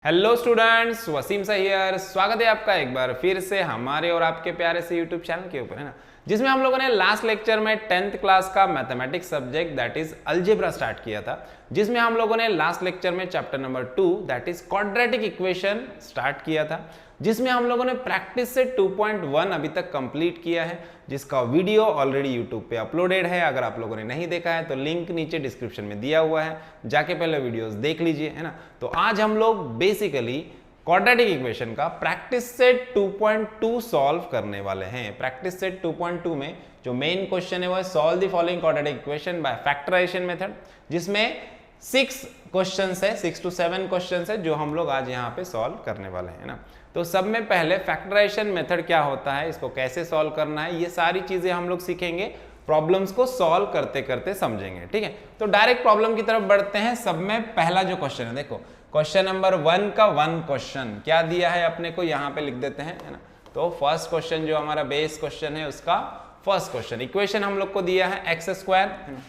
Hello students, Wasim सहियर स्वागत है आपका एक बार फिर से हमारे और आपके प्यारे से यूट्यूब चैनल के ऊपर, है ना, जिसमें हम लोगों ने लास्ट लेक्चर में 10th क्लास का mathematics subject that is algebra start किया था, जिसमें हम लोगों ने लास्ट लेक्चर में chapter number 2 that is quadratic equation start किया था, जिसमें हम लोगों ने प्रैक्टिस से 2.1 अभी तक कंप्लीट किया है, जिसका वीडियो ऑलरेडी यूट्यूब पे अपलोडेड है। अगर आप लोगों ने नहीं देखा है तो लिंक नीचे डिस्क्रिप्शन में दिया हुआ है, जाके पहले वीडियोस देख लीजिए, है ना। तो आज हम लोग बेसिकली क्वाड्रेटिक इक्वेशन का प्रैक्टिस सेट 2.2 सॉल्व करने वाले हैं। प्रैक्टिस सेट 2.2 में जो मेन क्वेश्चन है वो है solve the following quadratic equation by factorisation method, जिसमें 6 क्वेश्चंस है, 6 to 7 क्वेश्चंस है जो हम लोग आज यहाँ पे सॉल्व करने वाले हैं ना। तो सब में पहले फैक्टराइजेशन मेथड क्या होता है, इसको कैसे सॉल्व करना है, ये सारी चीजें हम लोग सीखेंगे, प्रॉब्लम्स को सॉल्व करते करते समझेंगे, ठीक है। तो डायरेक्ट प्रॉब्लम की तरफ बढ़ते हैं। सब में पहला जो क्वेश्चन है, देखो क्वेश्चन नंबर 1 का 1 क्वेश्चन क्या दिया है अपने को, यहाँ पे लिख देते हैं, है ना। तो फर्स्ट क्वेश्चन जो हमारा बेस क्वेश्चन है उसका फर्स्ट क्वेश्चन, इक्वेशन हम लोग को दिया है एक्स स्क्वायर, है ना।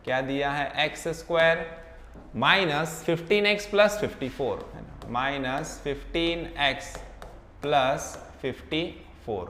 क्या दिया है, x square minus 15x plus 54, है ना, minus 15x plus 54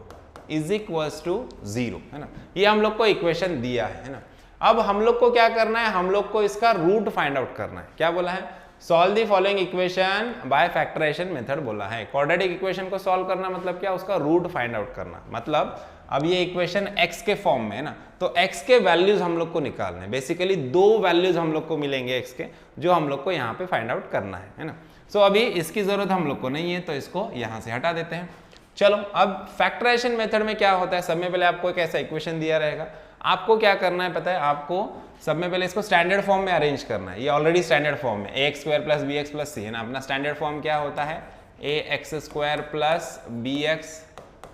is equals to 0, है ना। ये हम लोग को इक्वेशन दिया है ना। अब हम लोग को क्या करना है, हम लोग को इसका रूट फाइंड आउट करना है। क्या बोला है, solve the following equation by factorisation method बोला है। क्वाड्रेटिक इक्वेशन को सॉल्व करना मतलब क्या, उसका रूट फाइंड आउट करना। मतलब अब ये इक्वेशन x के फॉर्म में है ना, तो x के वैल्यूज हम लोग को निकालने, बेसिकली 2 वैल्यूज हम लोग को मिलेंगे x के, जो हम लोग को यहाँ पे फाइंड आउट करना है ना। सो अभी इसकी जरूरत हम लोग को नहीं है, तो इसको यहाँ से हटा देते हैं। चलो, अब फैक्टराइजेशन मेथड में क्या होता है, सब में पहले आपको एक ऐसा इक्वेशन दिया रहेगा, आपको क्या करना है पता है, आपको सब में पहले इसको स्टैंडर्ड फॉर्म में अरेंज करना है। ये ऑलरेडी स्टैंडर्ड फॉर्म में ax square plus bx plus c, है ना। अपना स्टैंडर्ड फॉर्म क्या होता है, ax square plus bx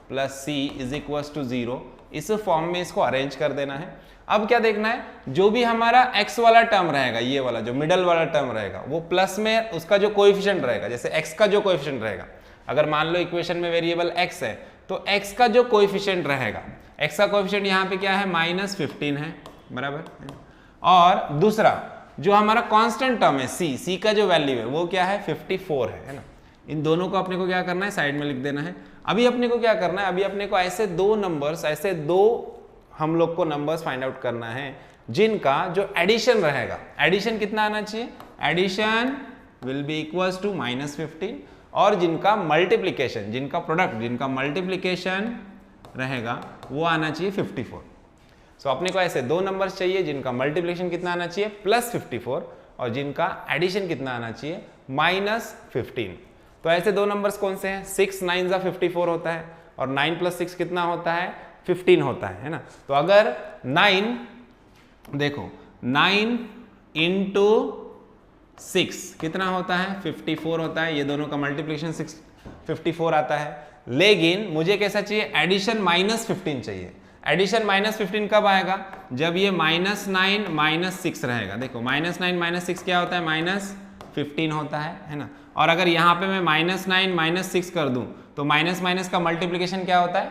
plus c is equal to 0। इस फॉर्म में इसको अरेंज कर देना है। अब क्या देखना है, जो भी हमारा x वाला टर्म रहेगा, ये वाला जो मिडल वाला टर्म रहेगा, वो प्लस में उसका जो कोएफिशिएंट रहेगा, जैसे x का जो कोएफिशिएंट रहेगा, अगर मान लो इक्वेशन में वेरिएबल x है, तो x का जो कोएफिशिएंट रहेगा, x का कोएफिशिएंट यहाँ पे क्या है, -15 है, बराबर। और दूसरा जो हमारा कांस्टेंट टर्म है c का जो वैल्यू है वो क्या है, 54 है ना। इन दोनों को अपने को क्या करना है, साइड में लिख देना है। अभी अपने को क्या करना है, अभी अपने को ऐसे 2 नंबर्स, ऐसे 2 हम लोग को नंबर्स फाइंड आउट करना है जिनका जो एडिशन रहेगा, एडिशन कितना आना चाहिए, addition will be equals to -15, और जिनका मल्टीप्लिकेशन, जिनका प्रोडक्ट, जिनका मल्टीप्लिकेशन रहेगा वो आना चाहिए 54। सो अपने को ऐसे 2 नंबर्स चाहिए जिनका मल्टीप्लिकेशन कितना आना चाहिए, +54, और जिनका एडिशन कितना आना चाहिए, -15। तो ऐसे 2 नंबर्स कौन से हैं, 6 9 ज़ा 54 होता है, और 9 + 6 कितना होता है, 15 होता है ना। तो अगर 9, देखो 9 × 6 कितना होता है, 54 होता है। ये दोनों का मल्टीप्लिकेशन 54 आता है, लेकिन मुझे कैसा चाहिए, एडिशन -15 चाहिए। एडिशन -15 कब आएगा, जब ये -9 -6 रहेगा। देखो -9 -6 क्या होता है, -15 होता है ना। और अगर यहाँ पे मैं -9 -6 कर दूं तो माइनस का मल्टीप्लिकेशन क्या होता है,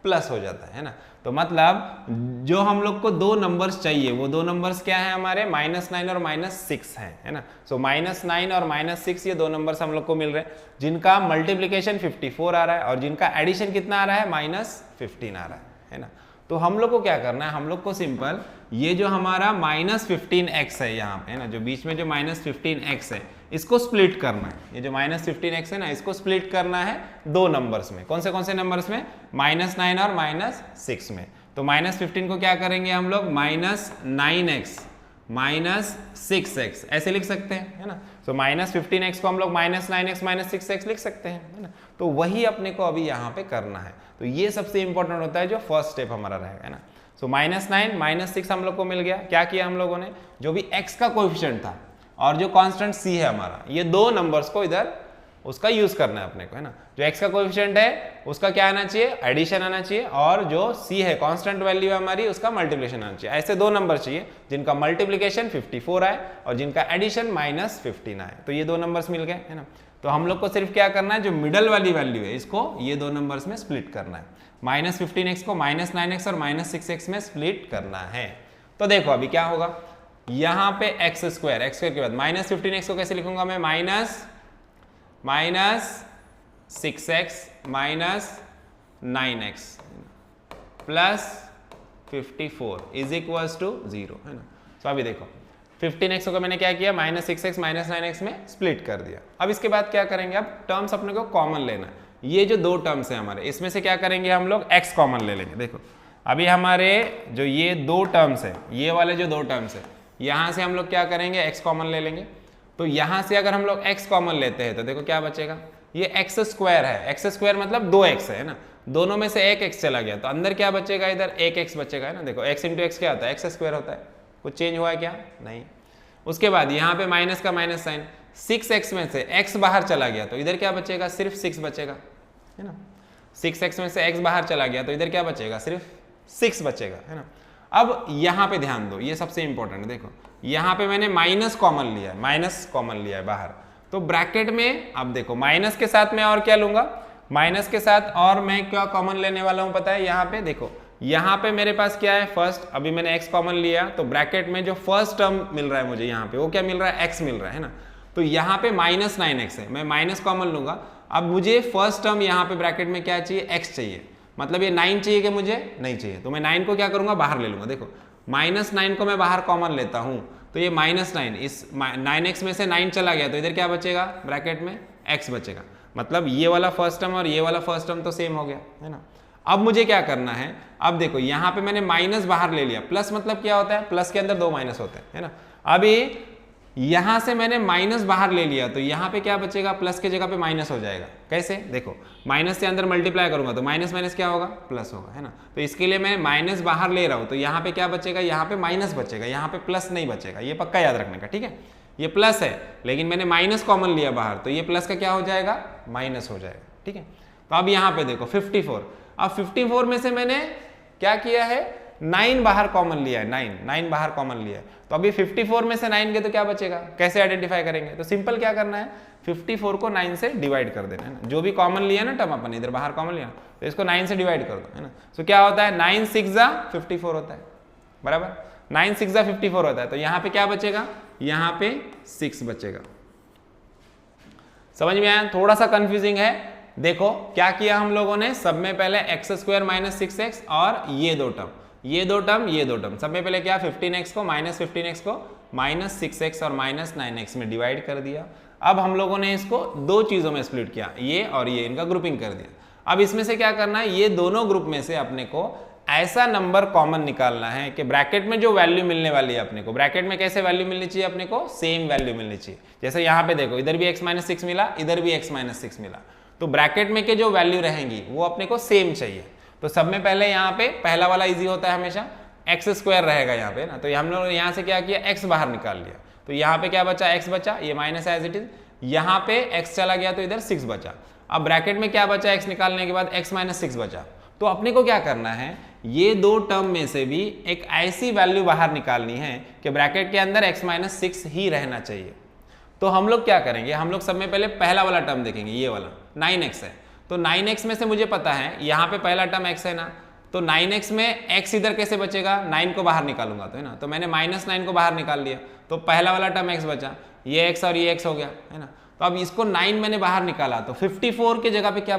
प्लस हो जाता है ना। तो मतलब जो हम लोग को 2 नंबर्स चाहिए, वो 2 नंबर्स क्या है हमारे, -9 और -6 है ना। सो -9 और -6 ये 2 नंबर्स हम लोग को मिल रहे हैं, जिनका मल्टीप्लिकेशन 54 आ रहा है और जिनका एडिशन कितना आ रहा है, -15 आ रहा है ना। तो हम लोग को क्या करना है, हम लोग को सिंपल ये जो हमारा -15x है यहाँ पे, है ना, जो बीच में जो -15x है, इसको स्प्लिट करना है। ये जो -15x है ना, इसको स्प्लिट करना है 2 नंबर्स में। कौन से नंबर्स में, -9 और -6 में। तो -15 को क्या करेंगे हम लोग, -9x -6x ऐसे लिख सकते हैं, है ना। तो -15x को हम लोग -9x -6x लिख सकते हैं, है ना। तो वही अपने को अभी यहाँ पे करना है। तो ये सबसे इंपॉर्टेंट होता है, जो फर्स्ट स्टेप हमारा रहेगा, है ना। सो -9 -6 हम लोग को मिल गया। क्या किया हम लोगों ने, जो भी x का कोएफिशिएंट था और जो कांस्टेंट c है हमारा, ये 2 नंबर्स को इधर उसका यूज करना है अपने को, है ना। जो x का कोएफिशिएंट है उसका क्या आना चाहिए, एडिशन आना चाहिए, और जो c है कांस्टेंट वैल्यू है हमारी, उसका मल्टीप्लिकेशन आना चाहिए। ऐसे 2 नंबर चाहिए जिनका मल्टीप्लिकेशन 54 आए और जिनका एडिशन -15 आए। तो ये 2 नंबर्स मिल गए, है ना। तो हम लोग को सिर्फ क्या करना है, जो मिडल वाली वैल्यू है इसको ये 2 नंबर्स में स्प्लिट करना है। -15x को -9x और -6x में स्प्लिट करना है। तो देखो अभी क्या होगा, यहाँ पे x स्क्वायर के बाद -15x को कैसे लिखूंगा मैं, -6x minus 9x plus 54 is equals to 0 है ना। तो अभी देखो 15x को मैंने क्या किया, -6x माइनस 9x में स्प्लिट कर दिया। अब इसके बाद क्या करेंगे, अब टर्म्स अपने को कॉमन लेना है। ये जो दो टर्म्स हैं हमारे, इसमें से क्या करेंगे हम लोग, x कॉमन ले लेंगे। देखो अभी हमारे जो ये दो टर्म्स है, ये वाले जो दो टर्म्स है, यहाँ से हम लोग क्या करेंगे, x कॉमन ले लेंगे। तो यहाँ से अगर हम लोग x कॉमन लेते हैं तो देखो क्या बचेगा, ये x स्क्वायर है, x स्क्वायर मतलब 2x है ना, दोनों में से एक x चला गया तो अंदर क्या बचेगा, इधर एक x बचेगा है ना। देखो x इंटू एक्स क्या होता है, x स्क्वायर होता है, कुछ चेंज हुआ है क्या, नहीं। उसके बाद यहाँ पे माइनस का माइनस साइन, 6x में से x बाहर चला गया तो इधर क्या बचेगा, सिर्फ 6 बचेगा है ना। 6x में से x बाहर चला गया तो इधर क्या बचेगा, सिर्फ 6 बचेगा है ना। अब यहाँ पे ध्यान दो, ये सबसे इंपॉर्टेंट है। देखो यहाँ पे मैंने माइनस कॉमन लिया है, माइनस कॉमन लिया है बाहर, तो ब्रैकेट में अब देखो माइनस के साथ मैं और क्या लूंगा, माइनस के साथ और मैं क्या कॉमन लेने वाला हूं पता है। यहाँ पे देखो, यहाँ पे मेरे पास क्या है, फर्स्ट, अभी मैंने x कॉमन लिया तो ब्रैकेट में जो फर्स्ट टर्म मिल रहा है मुझे यहाँ पे, वो क्या मिल रहा है, x मिल रहा है ना। तो यहाँ पे -9x है, मैं माइनस कॉमन लूंगा। अब मुझे फर्स्ट टर्म यहाँ पे ब्रैकेट में क्या चाहिए, x चाहिए, मतलब ये 9 चाहिए कि मुझे नहीं चाहिए, तो मैं 9 को क्या करूंगा, बाहर ले लूंगा। देखो -9 को मैं बाहर कॉमन लेता हूं तो ये -9, इस 9x में से 9 चला गया तो इधर क्या बचेगा, ब्रैकेट में x बचेगा, मतलब ये वाला फर्स्ट टर्म और ये वाला फर्स्ट टर्म तो सेम हो गया है ना। अब मुझे क्या करना है, अब देखो यहाँ पे मैंने माइनस बाहर ले लिया, प्लस मतलब क्या होता है, प्लस के अंदर 2 माइनस होते हैं है ना। अभी यहाँ से मैंने माइनस बाहर ले लिया तो यहाँ पे क्या बचेगा, प्लस के जगह पे माइनस हो जाएगा। कैसे, देखो माइनस से अंदर मल्टीप्लाई करूंगा तो माइनस माइनस क्या होगा, प्लस होगा है ना। तो इसके लिए मैं माइनस बाहर ले रहा हूँ तो यहाँ पे क्या बचेगा, यहाँ पे माइनस बचेगा, यहाँ पे प्लस नहीं बचेगा, ये पक्का याद रखने का, ठीक है। ये प्लस है लेकिन मैंने माइनस कॉमन लिया बाहर तो ये प्लस का क्या हो जाएगा, माइनस हो जाएगा, ठीक है। तो अब यहाँ पे देखो 54, अब 54 में से मैंने क्या किया है, 9 बाहर कॉमन लिया है, 9 बाहर कॉमन लिया है। तो अभी 54 में से 9 गए तो क्या बचेगा, कैसे आइडेंटिफाई करेंगे, तो सिंपल क्या करना है, 54 को 9 से डिवाइड कर देना है ना। जो भी कॉमन लिया ना टर्म अपन इधर बाहर कॉमन लिया तो इसको 9 से डिवाइड कर दो है ना। तो क्या होता है, 9 6 54 होता है, बराबर 9 6 54 होता है। तो यहाँ पे क्या बचेगा, यहाँ पे 6 बचेगा। समझ में आया, थोड़ा सा कंफ्यूजिंग है। देखो क्या किया हम लोगों ने, सब में पहले x स्क्वायर माइनस 6x और ये दो टर्म, ये दो टर्म, सब में पहले क्या, 15x को -15x को -6x और -9x में डिवाइड कर दिया। अब हम लोगों ने इसको दो चीजों में स्प्लिट किया, ये और ये, इनका ग्रुपिंग कर दिया। अब इसमें से क्या करना है, ये दोनों ग्रुप में से अपने को ऐसा नंबर कॉमन निकालना है कि ब्रैकेट में जो वैल्यू मिलने वाली है अपने को, ब्रैकेट में कैसे वैल्यू मिलनी चाहिए अपने को, सेम वैल्यू मिलनी चाहिए। जैसे यहाँ पे देखो, इधर भी x-6 मिला, इधर भी x-6 मिला, तो ब्रैकेट में के जो वैल्यू रहेंगी वो अपने को सेम चाहिए। तो सब में पहले यहाँ पे पहला वाला इजी होता है हमेशा, x स्क्वायर रहेगा यहाँ पे ना। तो हम लोग यहाँ से क्या किया, x बाहर निकाल लिया, तो यहाँ पे क्या बचा, x बचा, ये माइनस एज इट इज, यहाँ पे x चला गया तो इधर 6 बचा। अब ब्रैकेट में क्या बचा, x निकालने के बाद x-6 बचा। तो अपने को क्या करना है, ये दो टर्म में से भी एक ऐसी वैल्यू बाहर निकालनी है कि ब्रैकेट के अंदर x-6 ही रहना चाहिए। तो हम लोग क्या करेंगे, हम लोग सब में पहले पहला वाला टर्म देखेंगे, ये वाला 9x है। तो 9x में से मुझे पता है यहाँ पे पहला टर्म x है ना, तो 9x में x इधर कैसे बचेगा, 9 को बाहर निकालूंगा तो है ना। तो मैंने -9 को बाहर निकाल लिया तो पहला वाला टर्म x बचा, ये x और ये x हो गया है ना। तो अब इसको 9 मैंने बाहर निकाला तो 54 के जगह पे क्या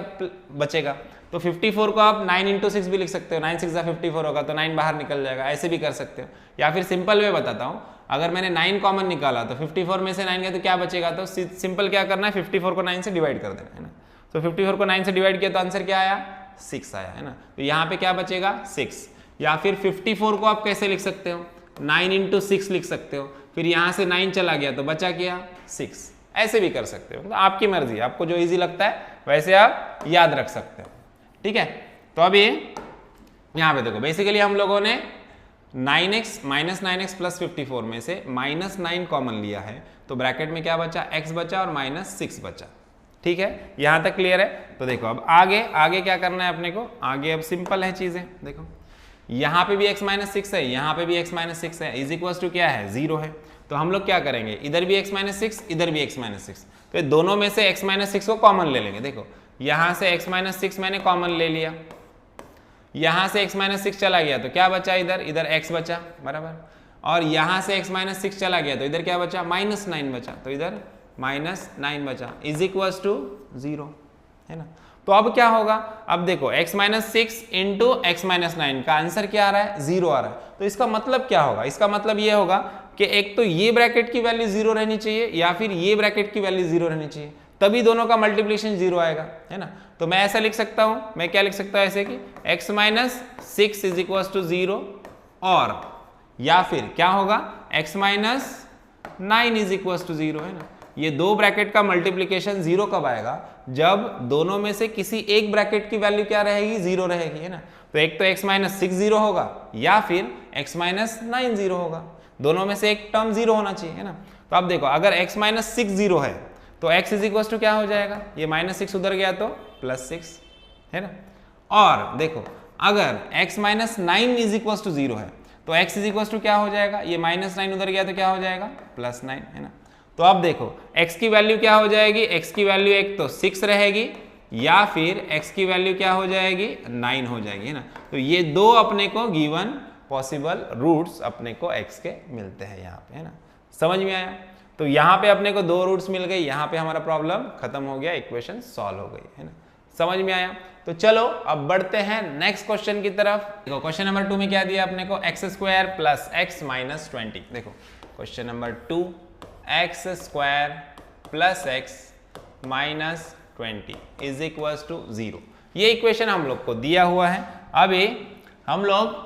बचेगा, तो 54 को आप 9 × 6 भी लिख सकते हो, 9 6 54 होगा तो 9 बाहर निकल जाएगा, ऐसे भी कर सकते हो। या फिर सिंपल वे बताता हूँ, अगर मैंने 9 कॉमन निकाला तो 54 में से 9 गया तो क्या बचेगा, तो सिंपल क्या करना है, 54 को 9 से डिवाइड कर देना है ना। तो 54 को 9 से डिवाइड किया तो आंसर क्या आया, 6 आया है ना। तो यहाँ पे क्या बचेगा, 6। या फिर 54 को आप कैसे लिख सकते हो, 9 × 6 लिख सकते हो, फिर यहाँ से 9 चला गया तो बचा क्या, 6, ऐसे भी कर सकते हो। तो आपकी मर्जी, आपको जो इजी लगता है वैसे आप याद रख सकते हो, ठीक है। तो अभी यहाँ पे देखो, बेसिकली हम लोगों ने 9x -9x प्लस 54 में से -9 कॉमन लिया है, तो ब्रैकेट में क्या बचा, x बचा और -6 बचा, ठीक है। यहां तक क्लियर है। तो देखो अब आगे क्या करना है अपने को, आगे अब सिंपल है चीजें। देखो यहाँ पे भी x-6 है, यहाँ पे भी x-6 है, इज इक्वल टू क्या है, 0 है। तो हम लोग क्या करेंगे, इधर भी x-6, इधर भी x-6, तो दोनों में से x-6 को कॉमन ले लेंगे। देखो यहां से x-6 मैंने कॉमन ले लिया, यहां से x-6 चला गया तो क्या बचा, इधर x बचा, बराबर। और यहां से x-6 चला गया तो इधर क्या बचा, -9 बचा, तो इधर -9 बचा इज इक्वल टू 0, है ना। तो अब क्या होगा, अब देखो x minus 6 into x minus 9 का आंसर क्या आ रहा है, 0 आ रहा है। तो इसका मतलब क्या होगा, इसका मतलब ये होगा कि एक तो ये ब्रैकेट की वैल्यू 0 रहनी चाहिए या फिर ये ब्रैकेट की वैल्यू 0 रहनी चाहिए, तभी दोनों का मल्टीप्लिकेशन 0 आएगा, है ना। तो मैं ऐसा लिख सकता हूं, मैं क्या लिख सकता हूं ऐसे कि x minus 6 is equal to 0, और या फिर क्या होगा x minus 9 is equal to 0, है ना। ये दो ब्रैकेट का मल्टीप्लिकेशन 0 कब आएगा, जब दोनों में से किसी एक ब्रैकेट की वैल्यू क्या रहेगी, 0 रहेगी, है ना। तो एक तो x माइनस 6 0 होगा या फिर x माइनस 9 0 होगा, दोनों में से एक टर्म 0 होना चाहिए, है ना। तो अब देखो अगर x माइनस 6 0 है तो x इज इक्वल टू क्या हो जाएगा, ये -6 उधर गया तो +6, है ना। और देखो अगर x minus 9 is equal to 0 है तो x इज इक्वल टू क्या हो जाएगा, ये -9 उधर गया तो क्या हो जाएगा, +9, है ना। तो अब देखो x की वैल्यू क्या हो जाएगी, x की वैल्यू एक तो 6 रहेगी या फिर x की वैल्यू क्या हो जाएगी, 9 हो जाएगी, है ना। तो ये दो अपने को गिवन पॉसिबल रूट्स अपने को x के मिलते हैं यहाँ पे, है ना। समझ में आया। तो यहाँ पे अपने को दो रूट्स मिल गई, यहाँ पे हमारा प्रॉब्लम खत्म हो गया, इक्वेशन सॉल्व हो गई, है ना। समझ में आया। तो चलो अब बढ़ते हैं नेक्स्ट क्वेश्चन की तरफ। देखो क्वेश्चन नंबर 2 में क्या दिया अपने को, x square plus x minus 20। देखो question number 2, x square plus x minus 20 is equal to 0। ये इक्वेशन हम लोग को दिया हुआ है। अभी हम लोग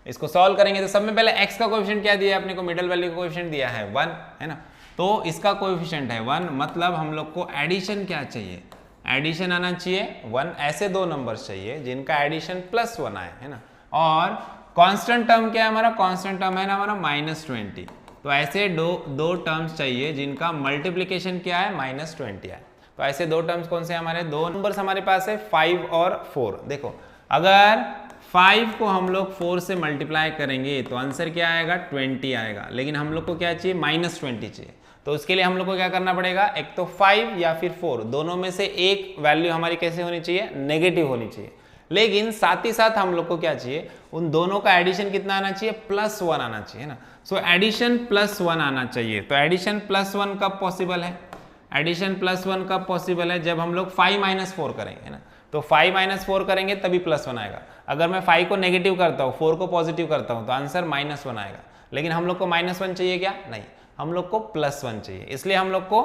इसको सॉल्व करेंगे तो सब में पहले x का कोएफिशिएंट क्या दिया है अपने को, मिडिल वैल्यू का कोएफिशिएंट दिया है 1, है ना। तो इसका कोएफिशिएंट है 1, मतलब हम लोग को एडिशन क्या चाहिए, एडिशन आना चाहिए 1। ऐसे दो नंबर्स चाहिए जिनका एडिशन +1 आए, है ना। और कांस्टेंट टर्म क्या है हमारा, कांस्टेंट टर्म है ना हमारा -20। तो ऐसे दो टर्म्स चाहिए जिनका मल्टीप्लिकेशन क्या है, -20 है। तो ऐसे दो टर्म्स कौन से हमारे, दो नंबर्स हमारे पास है 5 और 4। देखो अगर 5 को हम लोग 4 से मल्टीप्लाई करेंगे तो आंसर क्या आएगा, 20 आएगा। लेकिन हम लोग को क्या चाहिए, -20 चाहिए। तो उसके लिए हम लोग को क्या करना पड़ेगा, एक तो 5 या फिर 4, दोनों में से एक वैल्यू हमारी कैसे होनी चाहिए, नेगेटिव होनी चाहिए। लेकिन साथ ही साथ हम लोग को क्या चाहिए, उन दोनों का एडिशन कितना आना चाहिए, +1 आना चाहिए, ना। सो एडिशन +1 आना चाहिए। तो एडिशन +1 कब पॉसिबल है, एडिशन +1 कब पॉसिबल है, जब हम लोग 5 - 4 करेंगे, ना। तो 5 - 4 करेंगे तभी +1 आएगा। अगर मैं 5 को नेगेटिव करता हूँ, 4 को पॉजिटिव करता हूँ, तो आंसर -1 आएगा। लेकिन हम लोग को -1 चाहिए क्या, नहीं, हम लोग को +1 चाहिए। इसलिए हम लोग को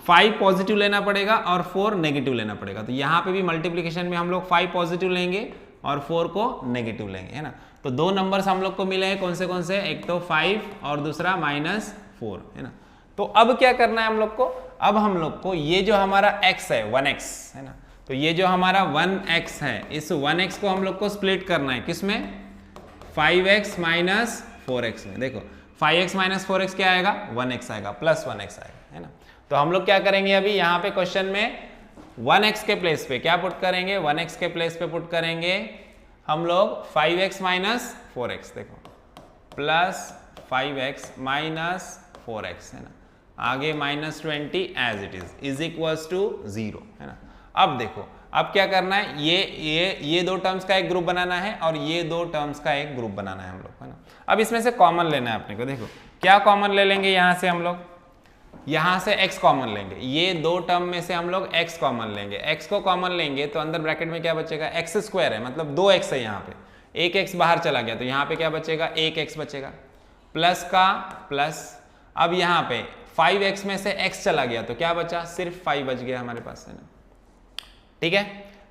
5 पॉजिटिव लेना पड़ेगा और 4 नेगेटिव लेना पड़ेगा। तो यहाँ पे भी मल्टीप्लिकेशन में हम लोग 5 पॉजिटिव लेंगे और 4 को नेगेटिव लेंगे, है ना। तो दो नंबर्स हम लोग को मिले हैं, कौन से, एक तो 5 और दूसरा -4, है ना। तो अब क्या करना है हम लोग को, अब हम लोग को ये जो हमारा x है 1x, है ना। तो ये जो हमारा 1x है, इस 1x को हम लोग को स्प्लिट करना है किसमें, 5x माइनस 4x में। देखो 5x माइनस 4x क्या आएगा, 1x आएगा, +1x आएगा, है ना। तो हम लोग क्या करेंगे, अभी यहाँ पे क्वेश्चन में 1x के प्लेस पे क्या पुट करेंगे, 1x के प्लेस पे पुट करेंगे हम लोग 5x माइनस 4x। देखो +5x माइनस 4x, है ना। आगे -20 as it is equals to 0, है ना। अब देखो अब क्या करना है, ये दो टर्म्स का एक ग्रुप बनाना है और ये दो टर्म्स का एक ग्रुप बनाना है हम लोग, है ना। अब इसमें से कॉमन लेना है अपने को। देखो क्या कॉमन ले लेंगे, यहाँ से हम लोग, यहाँ से x कॉमन लेंगे, ये दो टर्म में से हम लोग x कॉमन लेंगे। x को कॉमन लेंगे तो अंदर ब्रैकेट में क्या बचेगा, x स्क्वायर है, मतलब 2x है यहाँ पे, एक x बाहर चला गया तो यहाँ पे क्या बचेगा, 1x बचेगा, प्लस का प्लस। अब यहाँ पे 5x में से x चला गया तो क्या बचा, सिर्फ 5 बच गया हमारे पास, है ना। ठीक है,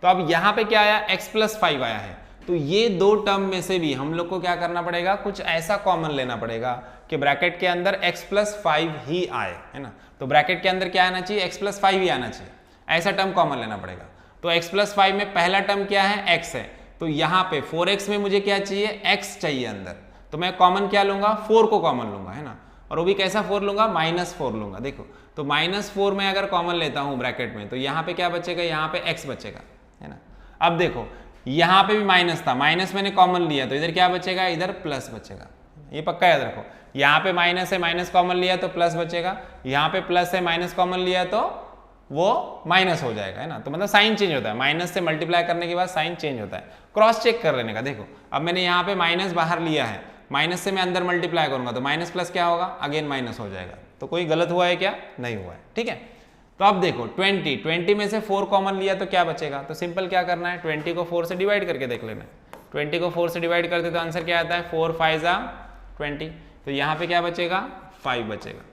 तो अब यहाँ पे क्या आया, x + 5 आया है। तो ये दो टर्म में से भी हम लोग को क्या करना पड़ेगा, कुछ ऐसा कॉमन लेना पड़ेगा कि ब्रैकेट के अंदर x + 5 ही आए, है ना। तो ब्रैकेट के अंदर क्या आना चाहिए, x + 5 ही आना चाहिए, ऐसा टर्म कॉमन लेना पड़ेगा। तो x + 5 में पहला टर्म क्या है, x है। तो यहाँ पे 4x में मुझे क्या चाहिए, x चाहिए अंदर। तो मैं कॉमन क्या लूंगा, 4 को कॉमन लूंगा, है ना। और वो भी कैसा 4 लूंगा, -4 लूंगा। देखो तो -4 में अगर कॉमन लेता हूं ब्रैकेट में तो यहाँ पे क्या बचेगा, यहाँ पे x बचेगा, है ना। अब देखो यहाँ पे भी माइनस था, माइनस मैंने कॉमन लिया तो इधर क्या बचेगा, इधर प्लस बचेगा। ये पक्का याद रखो, यहाँ पे माइनस है, माइनस कॉमन लिया तो प्लस बचेगा, यहाँ पे प्लस है, माइनस कॉमन लिया तो वो माइनस हो जाएगा, है ना। तो मतलब साइन चेंज होता है, माइनस से मल्टीप्लाई करने के बाद साइन चेंज होता है। क्रॉस चेक कर लेने का, देखो अब मैंने यहाँ पे माइनस बाहर लिया है, माइनस से मैं अंदर मल्टीप्लाई करूंगा तो माइनस प्लस क्या होगा, अगेन माइनस हो जाएगा, तो कोई गलत हुआ है क्या? नहीं हुआ है, ठीक है। तो अब देखो 20 में से 4 कॉमन लिया तो क्या बचेगा? तो सिंपल क्या करना है, 20 को 4 से डिवाइड करके देख लेना है। 20 को 4 से डिवाइड करते तो आंसर क्या आता है, 4 5 20। तो यहाँ पे क्या बचेगा, 5 बचेगा।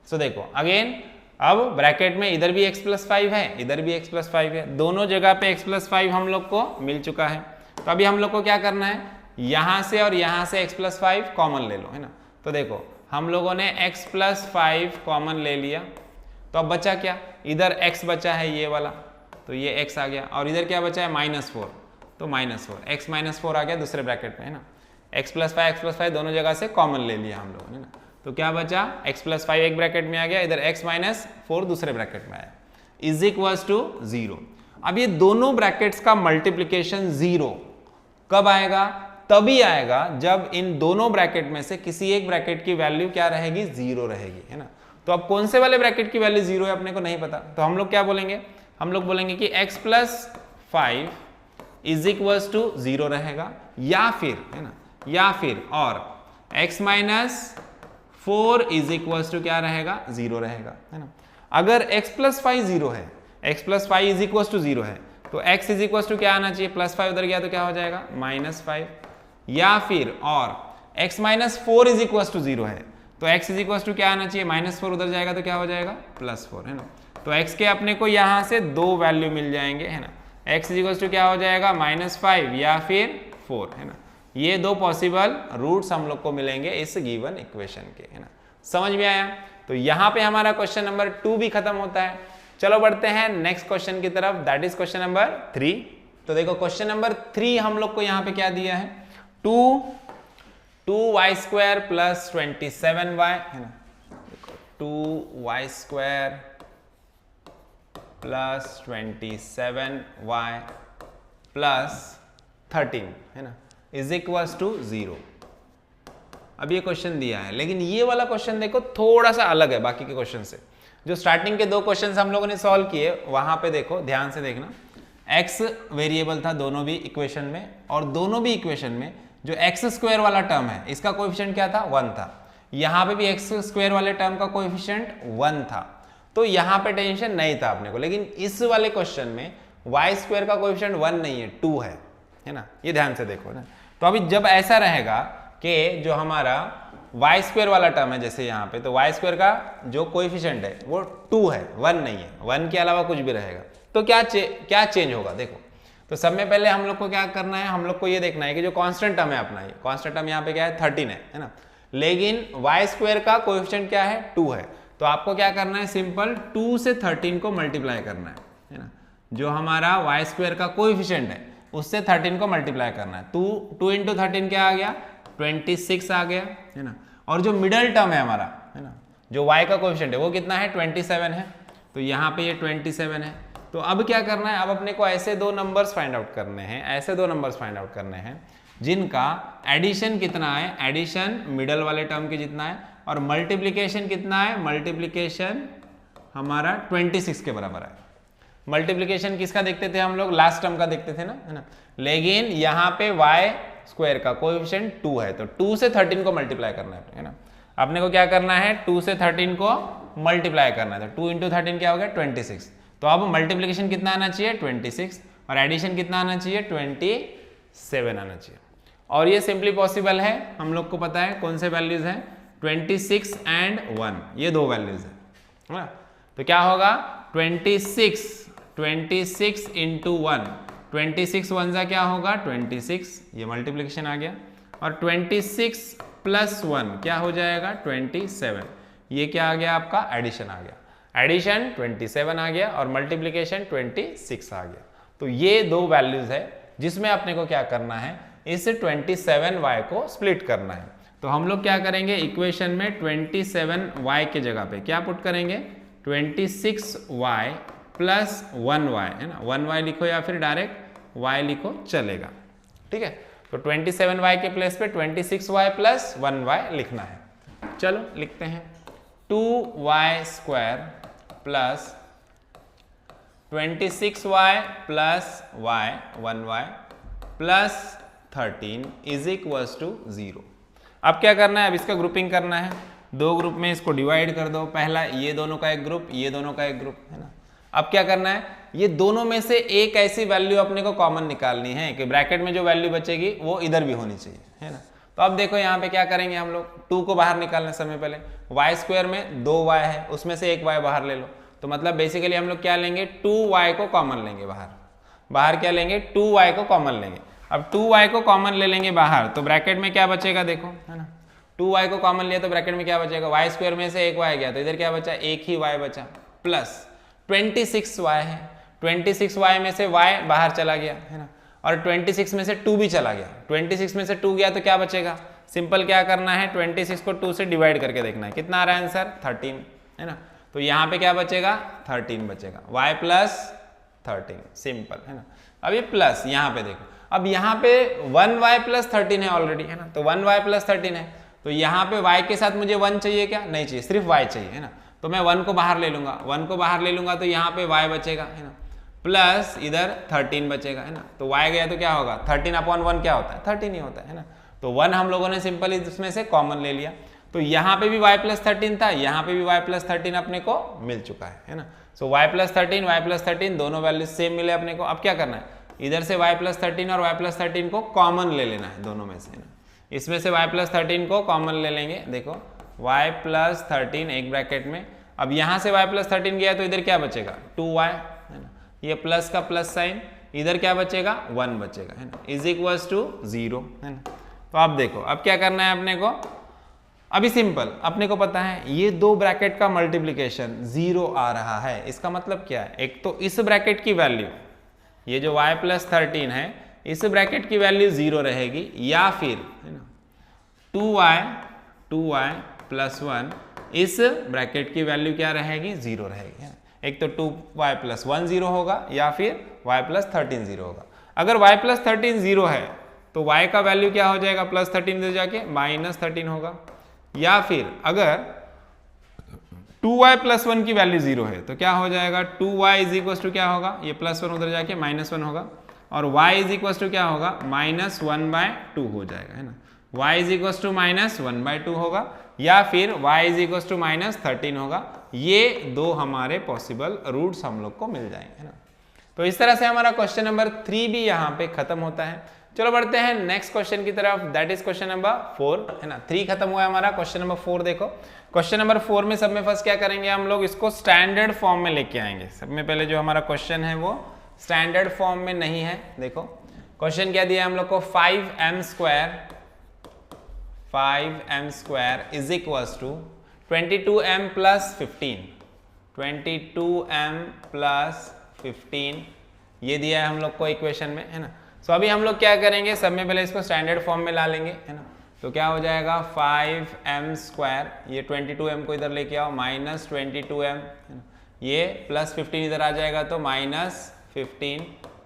सो देखो अगेन, अब ब्रैकेट में इधर भी x + 5 है, इधर भी x + 5 है, दोनों जगह पे x + 5 हम लोग को मिल चुका है। तो अभी हम लोग को क्या करना है, यहाँ से और यहाँ से x + 5 कॉमन ले लो, है ना। तो देखो हम लोगों ने x + 5 कॉमन ले लिया, तो अब बचा क्या, इधर x बचा है ये वाला, तो ये x आ गया, और इधर क्या बचा है -4, तो -4, x - 4 आ गया दूसरे ब्रैकेट में, है ना। x + 5 दोनों जगह से कॉमन ले लिया हम लोगों ने ना। तो क्या बचा, x + 5 एक ब्रैकेट में आ गया, इधर x - 4 दूसरे ब्रैकेट में आया, = 0। अब ये दोनों ब्रैकेट्स का मल्टीप्लिकेशन 0 कब आएगा, तभी आएगा जब इन दोनों ब्रैकेट में से किसी एक ब्रैकेट की वैल्यू क्या रहेगी, 0 रहेगी, है ना। तो अब कौन से वाले ब्रैकेट की वैल्यू 0 है अपने को नहीं पता, तो हम लोग क्या बोलेंगे, हम लोग बोलेंगे कि x + 5 = 0 रहेगा, या फिर, है ना, या फिर और x - 4 = क्या रहेगा, 0 रहेगा, है ना। अगर x + 5 0 है, x + 5 = 0 है, तो x = क्या आना चाहिए, +5 उधर गया तो क्या हो जाएगा, -5, या फिर और x - 4 = 0 है, तो x = क्या आना चाहिए, -4 उधर जाएगा तो क्या हो जाएगा, +4, है ना। तो x के अपने को यहाँ से 2 वैल्यू मिल जाएंगे, है ना। x = क्या हो जाएगा, -5 या फिर 4, है ना। ये 2 पॉसिबल रूट्स हम लोग को मिलेंगे इस गिवन इक्वेशन के, है ना। समझ में आया? तो यहाँ पे हमारा क्वेश्चन नंबर 2 भी खत्म होता है। चलो बढ़ते हैं नेक्स्ट क्वेश्चन की तरफ, दैट इज क्वेश्चन नंबर 3। तो देखो क्वेश्चन नंबर 3 हम लोग को यहाँ पे क्या दिया है, 2y² + 27y, है ना। 2y² + 27y + 13, है ना, = 0। अब ये क्वेश्चन दिया है, लेकिन ये वाला क्वेश्चन देखो थोड़ा सा अलग है बाकी के क्वेश्चन से। जो स्टार्टिंग के 2 क्वेश्चन हम लोगों ने सॉल्व किए, वहां पे देखो ध्यान से देखना, x वेरिएबल था दोनों भी इक्वेशन में, और दोनों भी इक्वेशन में जो x² वाला टर्म है इसका कोएफिशिएंट क्या था, 1 था। यहाँ पे भी x² वाले टर्म का कोएफिशिएंट 1 था, तो यहाँ पे टेंशन नहीं था अपने को। लेकिन इस वाले क्वेश्चन में y² का कोएफिशिएंट 1 नहीं है, 2 है ना। ये ध्यान से देखो ना। तो अभी जब ऐसा रहेगा कि जो हमारा y² वाला टर्म है, जैसे यहाँ पे, तो y² का जो कोएफिशिएंट है वो 2 है, 1 नहीं है, 1 के अलावा कुछ भी रहेगा, तो क्या चेंज होगा। देखो तो सब में पहले हम लोग को क्या करना है, हम लोग को ये देखना है कि जो कांस्टेंट टर्म है अपना, ये कांस्टेंट टर्म यहाँ पे क्या है, 13 है ना। लेकिन y² का कोएफिशिएंट क्या है, 2 है। तो आपको क्या करना है, सिंपल 2 से 13 को मल्टीप्लाई करना है ना। जो हमारा y² का कोएफिशिएंट है उससे 13 को मल्टीप्लाई करना है। 2 × 13 क्या आ गया, 26 आ गया, है ना। और जो मिडल टर्म है हमारा, है ना, जो y का कोएफिशिएंट है वो कितना है, 27 है। तो यहाँ पे ये 27 है। तो अब क्या करना है, अब अपने को ऐसे 2 नंबर्स फाइंड आउट करने हैं, ऐसे 2 नंबर्स फाइंड आउट करने हैं जिनका एडिशन कितना है, एडिशन मिडल वाले टर्म के जितना है, और मल्टीप्लिकेशन कितना है, मल्टीप्लिकेशन हमारा 26 के बराबर है। मल्टीप्लिकेशन किसका देखते थे हम लोग, लास्ट टर्म का देखते थे ना, है ना। लेकिन यहाँ पे y² का कोएफिशिएंट 2 है, तो 2 से 13 को मल्टीप्लाई करना है ना। अपने को क्या करना है, 2 से 13 को मल्टीप्लाई करना है। तो 2 × 13 क्या हो गया, 26। तो अब मल्टीप्लिकेशन कितना आना चाहिए, 26, और एडिशन कितना आना चाहिए, 27 आना चाहिए। और ये सिंपली पॉसिबल है, हम लोग को पता है कौन से वैल्यूज हैं, 26 और 1, ये 2 वैल्यूज है। तो क्या होगा, 26 × 1, 26 1 जा क्या होगा, 26, ये मल्टीप्लिकेशन आ गया, और 26 + 1 क्या हो जाएगा, 27, ये क्या आ गया आपका, एडिशन आ गया। एडिशन 27 आ गया और मल्टीप्लिकेशन 26 आ गया। तो ये 2 वैल्यूज है जिसमें अपने को क्या करना है, इस 27y को स्प्लिट करना है। तो हम लोग क्या करेंगे, इक्वेशन में 27y के जगह पे क्या पुट करेंगे, 26y + 1y, है ना। 1y लिखो या फिर डायरेक्ट y लिखो, चलेगा, ठीक है। तो 27y के प्लेस पे 26y + 1y लिखना है। चलो लिखते हैं, 2y² + 26y + y 1y + 13 = 0। अब क्या करना है, अब इसका ग्रुपिंग करना है। दो ग्रुप में इसको डिवाइड कर दो, पहला ये दोनों का एक ग्रुप, ये दोनों का एक ग्रुप, है ना। अब क्या करना है, ये दोनों में से एक ऐसी वैल्यू अपने को कॉमन निकालनी है कि ब्रैकेट में जो वैल्यू बचेगी वो इधर भी होनी चाहिए, है ना। तो अब देखो यहाँ पे क्या करेंगे हम लोग, 2 को बाहर निकालने समय पहले वाई स्क्वायर में 2y है, उसमें से एक y बाहर ले लो, तो मतलब बेसिकली हम लोग क्या लेंगे, 2y को कॉमन लेंगे बाहर क्या लेंगे, 2y को कॉमन लेंगे। अब 2y को कॉमन ले लेंगे बाहर, तो ब्रैकेट में क्या बचेगा देखो, है ना, 2y को कॉमन लिया तो ब्रैकेट में क्या बचेगा, वाई स्क्वायर में से एक y गया तो इधर क्या बचा, एक ही y बचा, प्लस 26y है, 26y में से y बाहर चला गया, है ना, और 26 में से 2 भी चला गया, 26 में से 2 गया तो क्या बचेगा, सिंपल क्या करना है, 26 को 2 से डिवाइड करके देखना है, कितना आ रहा है आंसर, 13, है ना। तो यहाँ पे क्या बचेगा, 13 बचेगा, y प्लस 13, सिंपल, है ना। अब ये प्लस यहाँ पे देखो, अब यहाँ पे 1y प्लस 13 है ऑलरेडी, है ना, तो 1y प्लस 13 है, तो यहाँ पे y के साथ मुझे 1 चाहिए क्या, नहीं चाहिए, सिर्फ y चाहिए, है ना। तो मैं 1 को बाहर ले लूंगा, 1 को बाहर ले लूंगा तो यहाँ पे y बचेगा, है ना, प्लस इधर 13 बचेगा, है ना। तो y गया तो क्या होगा, 13/1 क्या होता है, 13 ही होता है ना। तो 1 हम लोगों ने सिंपल इसमें से कॉमन ले लिया, तो यहाँ पे भी y प्लस 13 था, यहाँ पे भी y प्लस 13 अपने को मिल चुका है ना। सो y प्लस 13 दोनों वैल्यू सेम मिले अपने को। अब क्या करना है, इधर से y प्लस 13 और y प्लस 13 को कॉमन ले लेना है दोनों में से, ना। इसमें से y प्लस 13 को कॉमन ले लेंगे, देखो y प्लस 13 एक ब्रैकेट में, अब यहाँ से y प्लस 13 गया तो इधर क्या बचेगा, 2y, है ना, ये प्लस का प्लस साइन, इधर क्या बचेगा, 1 बचेगा, है ना, इज इक्वल्स टू 0, है ना। तो अब देखो, अब क्या करना है अपने को, अभी सिंपल अपने को पता है ये दो ब्रैकेट का मल्टीप्लिकेशन 0 आ रहा है, इसका मतलब क्या है, एक तो इस ब्रैकेट की वैल्यू, ये जो y प्लस 13 है इस ब्रैकेट की वैल्यू 0 रहेगी, या फिर, है ना, 2y प्लस 1 इस ब्रैकेट की वैल्यू क्या रहेगी, 0 रहेगी, है ना। एक तो 2y प्लस 1 0 होगा, या फिर y प्लस 13 0 होगा। अगर y प्लस 13 0 है तो y का वैल्यू क्या हो जाएगा, प्लस 13 इधर जाके माइनस 13 होगा, या फिर अगर 2y प्लस 1 की वैल्यू 0 है तो क्या हो जाएगा, 2y इज इक्वल टू क्या होगा, ये प्लस 1 उधर जाके माइनस 1 होगा, और y इज इक्वल टू क्या होगा, माइनस 1/2 हो जाएगा, है ना। y is equal to minus 1/2 होगा, या फिर y is equal to minus 13 होगा। ये दो हमारे पॉसिबल रूट्स हम लोग को मिल जाएंगे, है ना। तो इस तरह से हमारा क्वेश्चन नंबर 3 भी यहाँ पे खत्म होता है। चलो बढ़ते हैं नेक्स्ट क्वेश्चन की तरफ, दैट इज क्वेश्चन नंबर 4, है ना। 3 खत्म हुआ है हमारा, क्वेश्चन नंबर 4 देखो। क्वेश्चन नंबर 4 में सब में फर्स्ट क्या करेंगे हम लोग, इसको स्टैंडर्ड फॉर्म में लेके आएंगे। सब में पहले जो हमारा क्वेश्चन है वो स्टैंडर्ड फॉर्म में नहीं है। देखो क्वेश्चन क्या दिया है हम लोग को, 5m square is equals to 22m plus 15, 22m plus 15 ये दिया है हम लोग को इक्वेशन में, है ना। सो अभी हम लोग क्या करेंगे, सब में पहले इसको स्टैंडर्ड फॉर्म में ला लेंगे, है ना। तो क्या हो जाएगा 5m स्क्वायर, ये 22m को इधर लेके आओ, माइनस 22m, ये प्लस 15 इधर आ जाएगा तो माइनस 15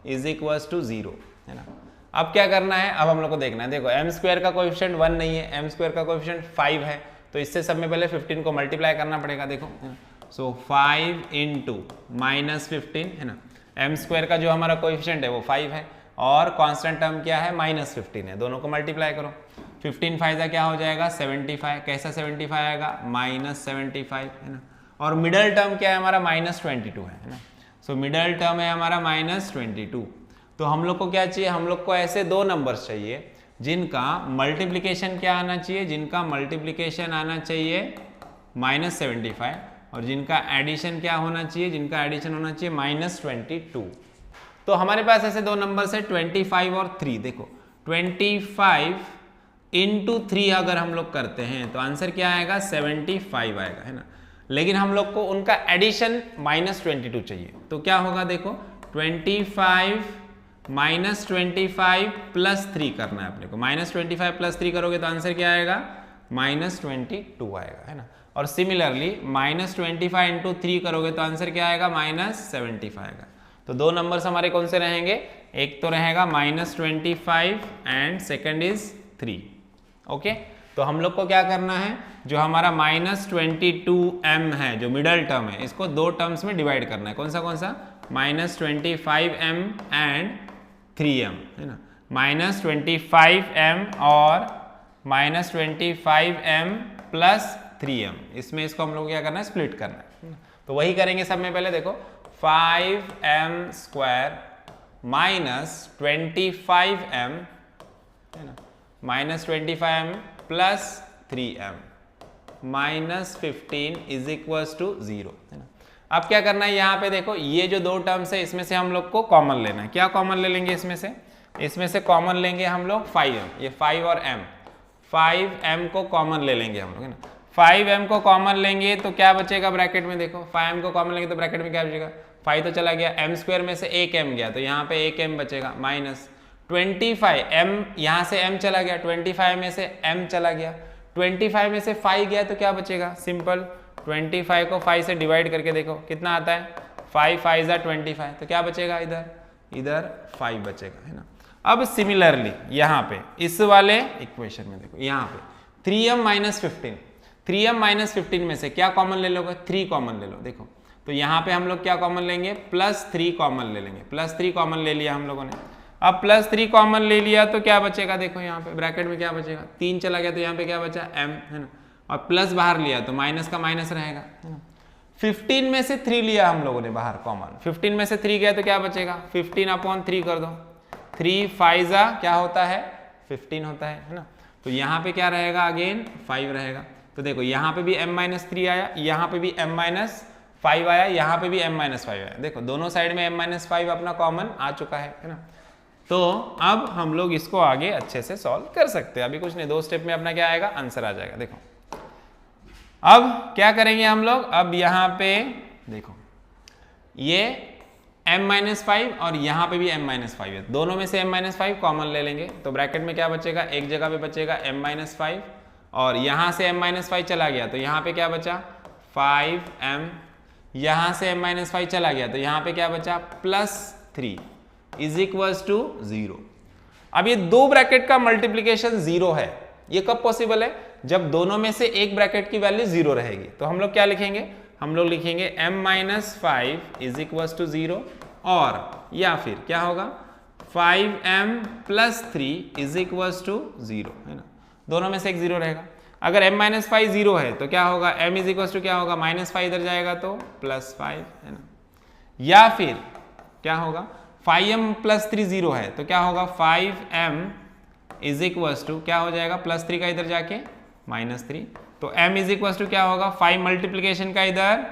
इज इक्वल्स टू 0, है ना। अब क्या करना है, अब हम लोग को देखना है, देखो m स्क्वायर का कोएफिशिएंट 1 नहीं है, m स्क्वायर का कोएफिशिएंट 5 है, तो इससे सब में पहले 15 को मल्टीप्लाई करना पड़ेगा, देखो। सो 5 इंटू माइनस 15, है ना। m स्क्वायर का जो हमारा कोएफिशिएंट है वो 5 है, और कांस्टेंट टर्म क्या है, माइनस 15 है, दोनों को मल्टीप्लाई करो, 15 फाइदा क्या हो जाएगा 75, कैसा 75 आएगा, माइनस 75, है ना। और मिडल टर्म क्या है हमारा, माइनस 22 है ना। सो मिडल टर्म है हमारा माइनस 22। तो हम लोग को क्या चाहिए, हम लोग को ऐसे दो नंबर्स चाहिए जिनका मल्टीप्लिकेशन क्या आना चाहिए, जिनका मल्टीप्लिकेशन आना चाहिए माइनस 75, और जिनका एडिशन क्या होना चाहिए, जिनका एडिशन होना चाहिए माइनस 22। तो हमारे पास ऐसे दो नंबर्स है 25 और 3। देखो 25 इंटू 3 अगर हम लोग करते हैं तो आंसर क्या आएगा, 75 आएगा, है ना। लेकिन हम लोग को उनका एडिशन माइनस 22 चाहिए, तो क्या होगा, देखो 25 माइनस 25 प्लस 3 करना है अपने को, माइनस 25 प्लस 3 करोगे तो आंसर क्या आएगा, माइनस 22 आएगा, है ना। और सिमिलरली माइनस 25 इंटू 3 करोगे तो आंसर क्या आएगा, माइनस 75 आएगा। तो दो नंबर्स हमारे कौन से रहेंगे, एक तो रहेगा minus 25 and second is 3। Okay, तो हम लोग को क्या करना है, जो हमारा माइनस 22m है जो मिडल टर्म है, इसको दो टर्म्स में डिवाइड करना है। कौन सा, माइनस 25m एंड 3m, है ना। माइनस 25m और माइनस 25m प्लस 3m, इसमें इसको हम लोग क्या करना है, स्प्लिट करना है। तो वही करेंगे सब में। पहले देखो 5m स्क्वायर माइनस 25m है ना, minus 25m plus 3m minus 15 is equal to 0 है ना। अब क्या करना है, यहाँ पे देखो ये जो दो टर्म्स है इसमें से हम लोग को कॉमन लेना है। क्या कॉमन ले लेंगे इसमें से कॉमन लेंगे हम लोग 5m, ये 5 और m, 5m को कॉमन ले लेंगे हम लोग है ना। 5m को कॉमन लेंगे तो क्या बचेगा ब्रैकेट में, देखो 5m को कॉमन लेंगे तो ब्रैकेट में क्या बचेगा, 5 तो चला गया, m स्क्वायर में से एक m गया तो यहाँ पे एक m बचेगा, माइनस 25m, यहाँ से m चला गया, 25 में से m चला गया, 25 में से 5 गया तो क्या बचेगा, सिंपल 25 को 5 से डिवाइड करके देखो कितना आता है, 5 5 25, तो क्या बचेगा, इधर 5 बचेगा है ना। अब सिमिलरली यहाँ पे इस वाले इक्वेशन में देखो, यहाँ पे 3m माइनस 15, 3m माइनस 15 में से क्या कॉमन ले लोगे, 3 कॉमन ले लो। देखो तो यहाँ पे हम लोग क्या कॉमन लेंगे, प्लस 3 कॉमन ले लेंगे, प्लस 3 कॉमन ले लिया हम लोगों ने। अब प्लस 3 कॉमन ले लिया तो क्या बचेगा, देखो यहाँ पे ब्रैकेट में क्या बचेगा, 3 चला गया तो यहाँ पे क्या बचा, m है ना, और प्लस बाहर लिया तो माइनस का माइनस रहेगा है ना। 15 में से 3 लिया हम लोगों ने बाहर कॉमन, 15 में से 3 गया तो क्या बचेगा, 15/3 कर दो, 3 5 क्या होता है, 15 होता है ना। तो यहाँ पे क्या रहेगा, अगेन 5 रहेगा। तो देखो यहाँ पे भी m-3 आया, यहाँ पे भी m-5 आया, यहाँ पे भी m-5 आया। देखो दोनों साइड में m-5 अपना कॉमन आ चुका है ना। तो अब हम लोग इसको आगे अच्छे से सॉल्व कर सकते हैं। अभी कुछ नहीं, 2 स्टेप में अपना क्या आएगा, आंसर आ जाएगा। देखो अब क्या करेंगे हम लोग, अब यहाँ पे देखो ये m-5 और यहाँ पे भी m-5 है, दोनों में से m-5 कॉमन ले लेंगे तो ब्रैकेट में क्या बचेगा, एक जगह पे बचेगा m-5 और यहाँ से m-5 चला गया तो यहाँ पे क्या बचा, 5m, यहाँ से m-5 चला गया तो यहाँ पे क्या बचा, प्लस 3 इज इक्वल्स टू 0। अब ये दो ब्रैकेट का मल्टीप्लीकेशन 0 है, ये कब पॉसिबल है, जब दोनों में से एक ब्रैकेट की वैल्यू 0 रहेगी। तो हम लोग क्या लिखेंगे, हम लोग लिखेंगे m-5 इज इक्वल्स टू 0 और या फिर क्या होगा 5m plus 3 is equals to 0 है ना, दोनों में से एक 0 रहेगा। अगर m-5 0 है तो क्या होगा, m इज इक्वल्स टू क्या होगा, -5 इधर जाएगा तो +5 है ना, या फिर क्या होगा 5m प्लस 3 0 है तो क्या होगा 5m इज इक्वल्स टू क्या हो जाएगा, +3 का इधर जाके -3, तो m इज इक्वल्स टू क्या होगा, 5 मल्टीप्लीकेशन का इधर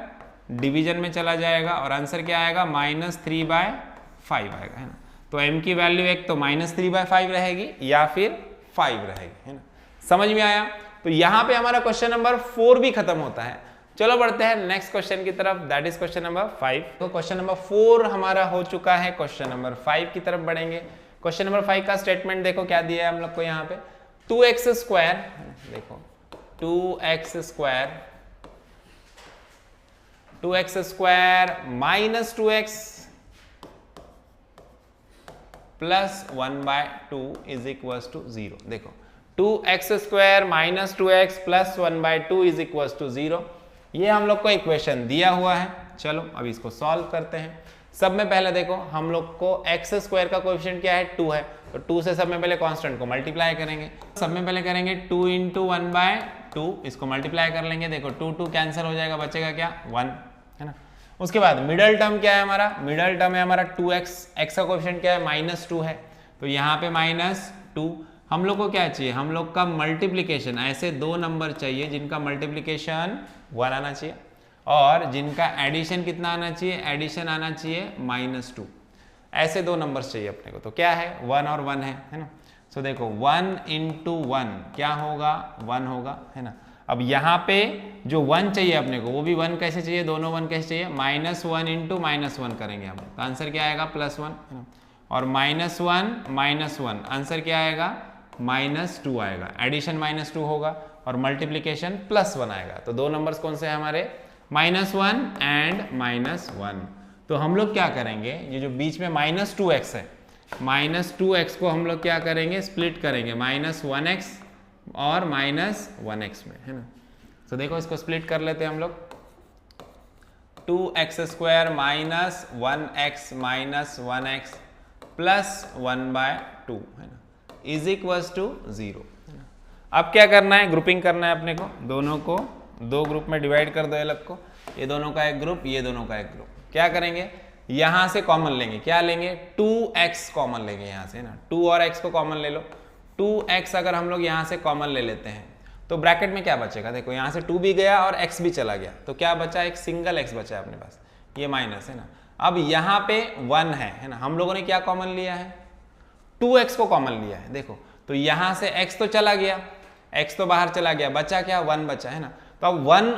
डिवीजन में चला जाएगा और आंसर क्या आएगा, -3/5 आएगा है ना। तो m की वैल्यू एक तो -3/5 रहेगी या फिर 5 रहेगी है ना। समझ में आया। तो यहाँ पे हमारा क्वेश्चन नंबर 4 भी खत्म होता है। चलो बढ़ते हैं नेक्स्ट क्वेश्चन की तरफ, दैट इज क्वेश्चन नंबर 5। तो क्वेश्चन नंबर 4 हमारा हो चुका है, क्वेश्चन नंबर 5 की तरफ बढ़ेंगे। क्वेश्चन नंबर 5 का स्टेटमेंट देखो क्या दिया है हम लोग को यहाँ पे, 2x², देखो 2x² minus 2x plus 1/2 is equals to 0। देखो 2x² minus 2x plus 1/2 is equals to 0, ये हम लोग को इक्वेशन दिया हुआ है। चलो अब इसको सॉल्व करते हैं। सब में पहले देखो हम लोग को x² का कोएफिशिएंट क्या है, 2 है, तो 2 से सब में पहले कांस्टेंट को मल्टीप्लाई करेंगे। सब में पहले करेंगे 2 × 1/2, इसको मल्टीप्लाई कर लेंगे। देखो 2 कैंसिल हो जाएगा, बचेगा क्या, 1 है ना। उसके बाद मिडल टर्म क्या है हमारा, मिडल टर्म है हमारा 2x, x का कोएफिशिएंट क्या है, -2 है, तो यहाँ पे -2। हम लोग को क्या चाहिए, हम लोग का मल्टीप्लीकेशन, ऐसे दो नंबर चाहिए जिनका मल्टीप्लीकेशन 1 आना चाहिए और जिनका एडिशन कितना आना चाहिए, एडिशन आना चाहिए -2। ऐसे दो नंबर्स चाहिए अपने को। तो क्या है, 1 और 1 है ना। सो देखो 1 × 1 क्या होगा, 1 होगा है ना। अब यहाँ पे जो 1 चाहिए अपने को, वो भी 1 कैसे चाहिए, दोनों 1 कैसे चाहिए, -1 × -1 करेंगे हम, तो आंसर क्या आएगा, +1 है ना। और -1 -1 आंसर क्या आएगा, -2 आएगा। एडिशन -2 होगा और मल्टीप्लीकेशन +1 आएगा। तो दो नंबर्स कौन से हैं हमारे, -1 एंड -1। तो हम लोग क्या करेंगे, ये जो बीच में -2x है, -2x को हम लोग क्या करेंगे, स्प्लिट करेंगे -1x और -1x में है ना। तो देखो इसको स्प्लिट कर लेते हैं हम लोग, 2x² minus 1x minus 1x plus 1/2 है ना, इज इक्वल्स टू 0। अब क्या करना है, ग्रुपिंग करना है अपने को, दोनों को दो ग्रुप में डिवाइड कर दो ये लोग को, ये दोनों का एक ग्रुप, ये दोनों का एक ग्रुप। क्या करेंगे, यहां से कॉमन लेंगे, क्या लेंगे 2x कॉमन लेंगे यहां से ना, 2 और x को कॉमन ले लो। 2x अगर हम लोग यहां से कॉमन ले लेते हैं तो ब्रैकेट में क्या बचेगा, देखो यहां से 2 भी गया और x भी चला गया, तो क्या बचा, एक सिंगल x बचा है अपने पास, ये माइनस है ना। अब यहाँ पे 1 है ना, हम लोगों ने क्या कॉमन लिया है, 2x को कॉमन लिया है, देखो तो यहां से x तो चला गया, x तो बाहर चला गया, बचा क्या, 1 बचा है ना। तो अब 1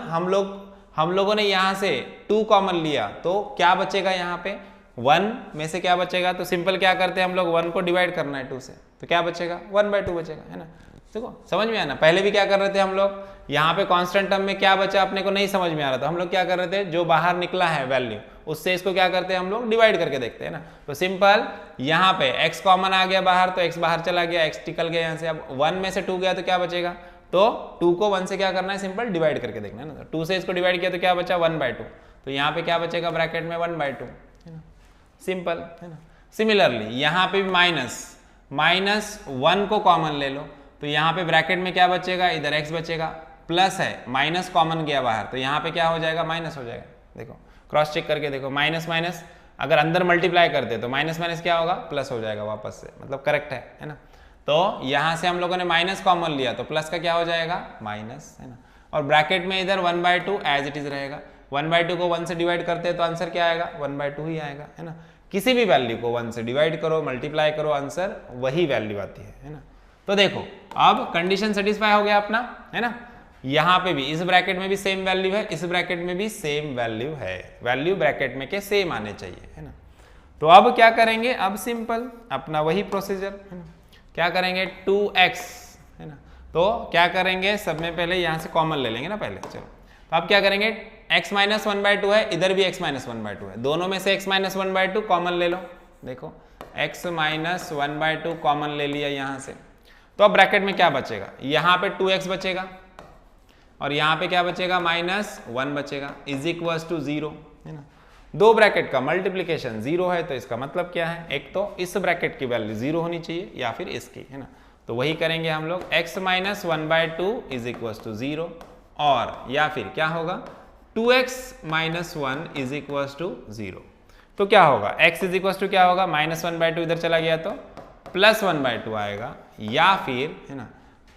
हम लोगों ने यहां से 2 कॉमन लिया, तो क्या बचेगा यहाँ पे, 1 में से क्या बचेगा, तो सिंपल क्या करते हैं हम लोग, 1 को डिवाइड करना है 2 से, तो क्या बचेगा 1/2 बचेगा है ना। देखो समझ में आया ना, पहले भी क्या कर रहे थे हम लोग, यहाँ पे कांस्टेंट टर्म में क्या बचा अपने को नहीं समझ में आ रहा था, हम लोग क्या कर रहे थे, जो बाहर निकला है वैल्यू उससे इसको क्या करते हैं हम लोग, डिवाइड करके देखते हैं ना। तो सिंपल यहाँ पे x कॉमन आ गया बाहर, तो x बाहर चला गया, x निकल गया यहाँ से। अब 1 में से 2 गया तो क्या बचेगा, तो 2 को 1 से क्या करना है, सिंपल डिवाइड करके देखना है ना। 2 से इसको डिवाइड किया तो क्या बचा 1/2, तो यहाँ पे क्या बचेगा ब्रैकेट में 1/2 है ना, सिंपल है ना। सिमिलरली यहाँ पे भी माइनस 1 को कॉमन ले लो, तो यहाँ पे ब्रैकेट में क्या बचेगा, इधर x बचेगा, प्लस है माइनस कॉमन गया बाहर, तो यहाँ पे क्या हो जाएगा, माइनस हो जाएगा। देखो क्रॉस चेक करके देखो, माइनस माइनस अगर अंदर मल्टीप्लाई करते तो माइनस माइनस क्या होगा, प्लस हो जाएगा वापस से, मतलब करेक्ट है ना। तो यहाँ से हम लोगों ने माइनस कॉमन लिया तो प्लस का क्या हो जाएगा, माइनस है ना। और ब्रैकेट में इधर 1/2 एज इट इज रहेगा, 1/2 को 1 से डिवाइड करते हैं तो आंसर क्या आएगा, 1/2 ही आएगा है ना। किसी भी वैल्यू को 1 से डिवाइड करो, मल्टीप्लाई करो, आंसर वही वैल्यू आती है ना। तो देखो अब कंडीशन सेटिस्फाई हो गया अपना है ना। यहाँ पे भी इस ब्रैकेट में भी सेम वैल्यू है, इस ब्रैकेट में भी सेम वैल्यू है, वैल्यू ब्रैकेट में के सेम आने चाहिए है ना। तो अब क्या करेंगे, अब सिंपल अपना वही प्रोसीजर है ना, क्या करेंगे 2x है ना। तो क्या करेंगे, सब में पहले यहाँ से कॉमन ले लेंगे ना पहले, चलो। तो अब क्या करेंगे, x माइनस 1/2 है, इधर भी x माइनस 1/2 है, दोनों में से x माइनस 1/2 कॉमन ले लो। देखो x माइनस 1/2 कॉमन ले लिया यहाँ से, तो अब ब्रैकेट में क्या बचेगा, यहाँ पे 2x बचेगा और यहाँ पे क्या बचेगा, -1 बचेगा, इज इक्वल टू 0 है ना। दो ब्रैकेट का मल्टीप्लीकेशन 0 है, तो इसका मतलब क्या है, एक तो इस ब्रैकेट की वैल्यू 0 होनी चाहिए या फिर इसकी है ना। तो वही करेंगे हम लोग, x minus 1/2 is equal to 0, और या फिर क्या होगा 2x minus 1 is equal to 0। तो क्या होगा, x इज इक्वल टू क्या होगा, -1/2 इधर चला गया तो +1/2 आएगा, या फिर है ना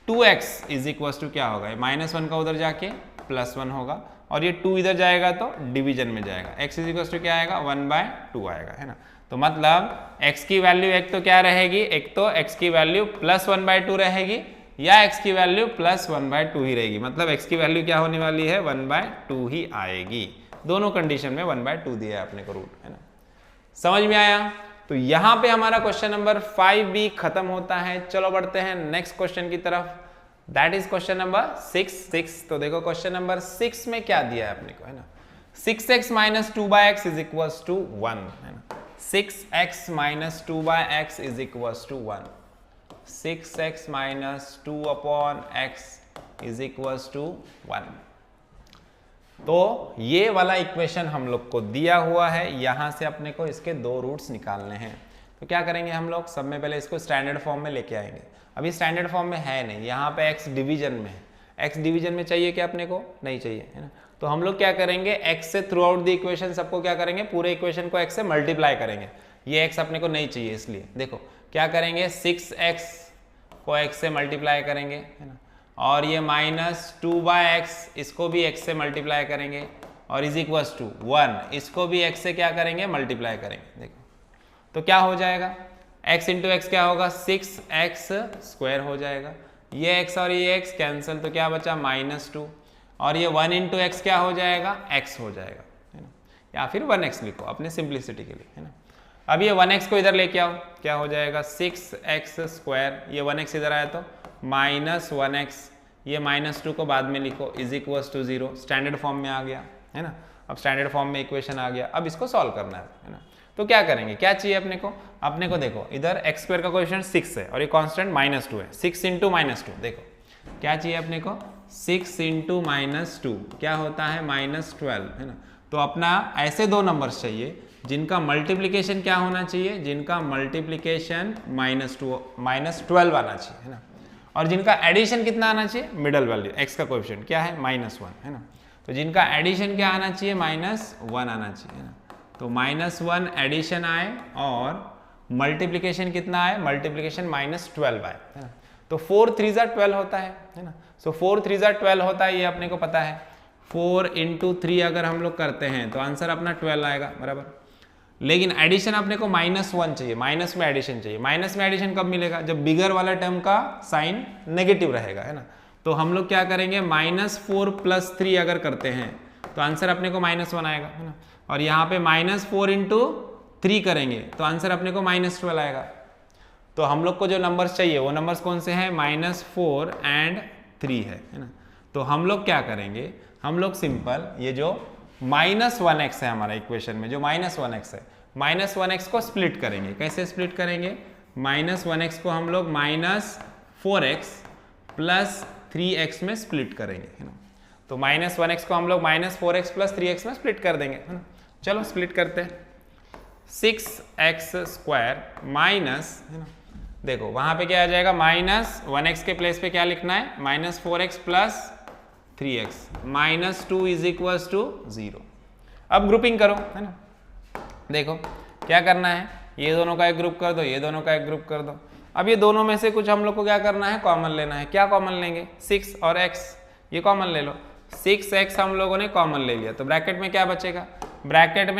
2x इज इक्वल टू क्या होगा, -1 का उधर जाके +1 होगा, और ये 2 इधर जाएगा तो डिवीजन में जाएगा, x इज इक्वल टू क्या आएगा 1/2 आएगा है ना। तो मतलब x की वैल्यू एक तो क्या रहेगी, एक तो x की वैल्यू +1/2 रहेगी, या x की वैल्यू +1/2 ही रहेगी, मतलब x की वैल्यू क्या होने वाली है 1/2 ही आएगी। दोनों कंडीशन में 1/2 दिया है अपने को रूट है ना। समझ में आया। तो यहां पे हमारा क्वेश्चन नंबर 5B खत्म होता है। चलो बढ़ते हैं नेक्स्ट क्वेश्चन की तरफ, दैट इज क्वेश्चन नंबर 6। तो देखो क्वेश्चन नंबर 6 में क्या दिया है अपने को है ना, 6x minus 2/x is equal to 1 है ना। 6x minus 2/x is equal to 1, 6x minus 2/x is equal to 1। तो ये वाला इक्वेशन हम लोग को दिया हुआ है, यहां से अपने को इसके दो रूट्स निकालने हैं। तो क्या करेंगे हम लोग, सब में पहले इसको स्टैंडर्ड फॉर्म में लेके आएंगे। अभी स्टैंडर्ड फॉर्म में है नहीं, यहाँ पे x डिवीजन में है, x डिवीजन में चाहिए क्या अपने को, नहीं चाहिए है ना। तो हम लोग क्या करेंगे, x से थ्रू आउट द इक्वेशन सबको क्या करेंगे, पूरे इक्वेशन को x से मल्टीप्लाई करेंगे। ये x अपने को नहीं चाहिए, इसलिए देखो क्या करेंगे, 6x को x से मल्टीप्लाई करेंगे है ना, और ये -2/x इसको भी x से मल्टीप्लाई करेंगे, और इज इक्वल टू 1 इसको भी x से क्या करेंगे, मल्टीप्लाई करेंगे। देखो तो क्या हो जाएगा, x इंटू एक्स क्या होगा, 6x² हो जाएगा, ये x और ये x कैंसिल, तो क्या बचा -2, और ये 1 इंटू एक्स क्या हो जाएगा, x हो जाएगा है ना, या फिर 1x लिखो अपने सिंप्लिसिटी के लिए है ना। अब ये 1x को इधर लेके आओ, क्या हो जाएगा 6x², ये 1x इधर आया तो -1x, ये -2 को बाद में लिखो, is equal to 0, standard form में आ गया है ना। अब स्टैंडर्ड फॉर्म में इक्वेशन आ गया, अब इसको सॉल्व करना है ना। तो क्या करेंगे, क्या चाहिए अपने को देखो इधर x² का कोएफिशिएंट 6 है और ये कांस्टेंट -2 है, 6 इंटू -2, देखो क्या चाहिए अपने को, 6 इंटू -2 क्या होता है -12 है ना। तो अपना ऐसे दो नंबर्स चाहिए जिनका मल्टीप्लीकेशन क्या होना चाहिए, जिनका मल्टीप्लीकेशन -12 आना चाहिए है ना। और जिनका एडिशन कितना आना चाहिए, मिडल वैल्यू x का कोएफिशिएंट क्या है -1 है ना, तो जिनका एडिशन क्या आना चाहिए -1 आना चाहिए ना, तो -1 एडिशन आए और मल्टीप्लिकेशन कितना आए, मल्टीप्लिकेशन -12 आए है ना, तो 4 3 12 होता है ना, सो 4 3 12 होता है, ये अपने को पता है। 4 × 3 अगर हम लोग करते हैं तो आंसर अपना 12 आएगा बराबर। लेकिन एडिशन अपने को -1 चाहिए, माइनस में एडिशन चाहिए। माइनस में एडिशन कब मिलेगा, जब बिगर वाला टर्म का साइन नेगेटिव रहेगा है ना, तो हम लोग क्या करेंगे -4 + 3 अगर करते हैं तो आंसर अपने को -1 आएगा है ना, और यहाँ पे -4 × 3 करेंगे तो आंसर अपने को -12 आएगा। तो हम लोग को जो नंबर्स चाहिए वो नंबर्स कौन से हैं, -4 और 3 है ना, तो हम लोग क्या करेंगे, हम लोग सिंपल ये जो -1x है हमारा इक्वेशन में, जो -1x है, -1x को स्प्लिट करेंगे। कैसे स्प्लिट करेंगे, -1x को हम लोग -4x + 3x में स्प्लिट करेंगे है ना, तो -1x को हम लोग -4x + 3x में स्प्लिट कर देंगे है ना। चलो स्प्लिट करते हैं। 6x² माइनस है ना, देखो वहां पे क्या आ जाएगा, -1x के प्लेस पे क्या लिखना है, -4x + 3x -2 = 0। अब ग्रुपिंग करो है ना, देखो क्या करना है, ये दोनों का एक ग्रुप कर दो, ये दोनों का एक ग्रुप कर दो। अब ये दोनों में से कुछ हम लोग को क्या करना है, कॉमन लेना है। क्या कॉमन लेंगे, 6 और x, ये कॉमन ले लो। 6x हम लोगों ने कॉमन ले लिया, तो ब्रैकेट में क्या बचेगा, ब्रैकेट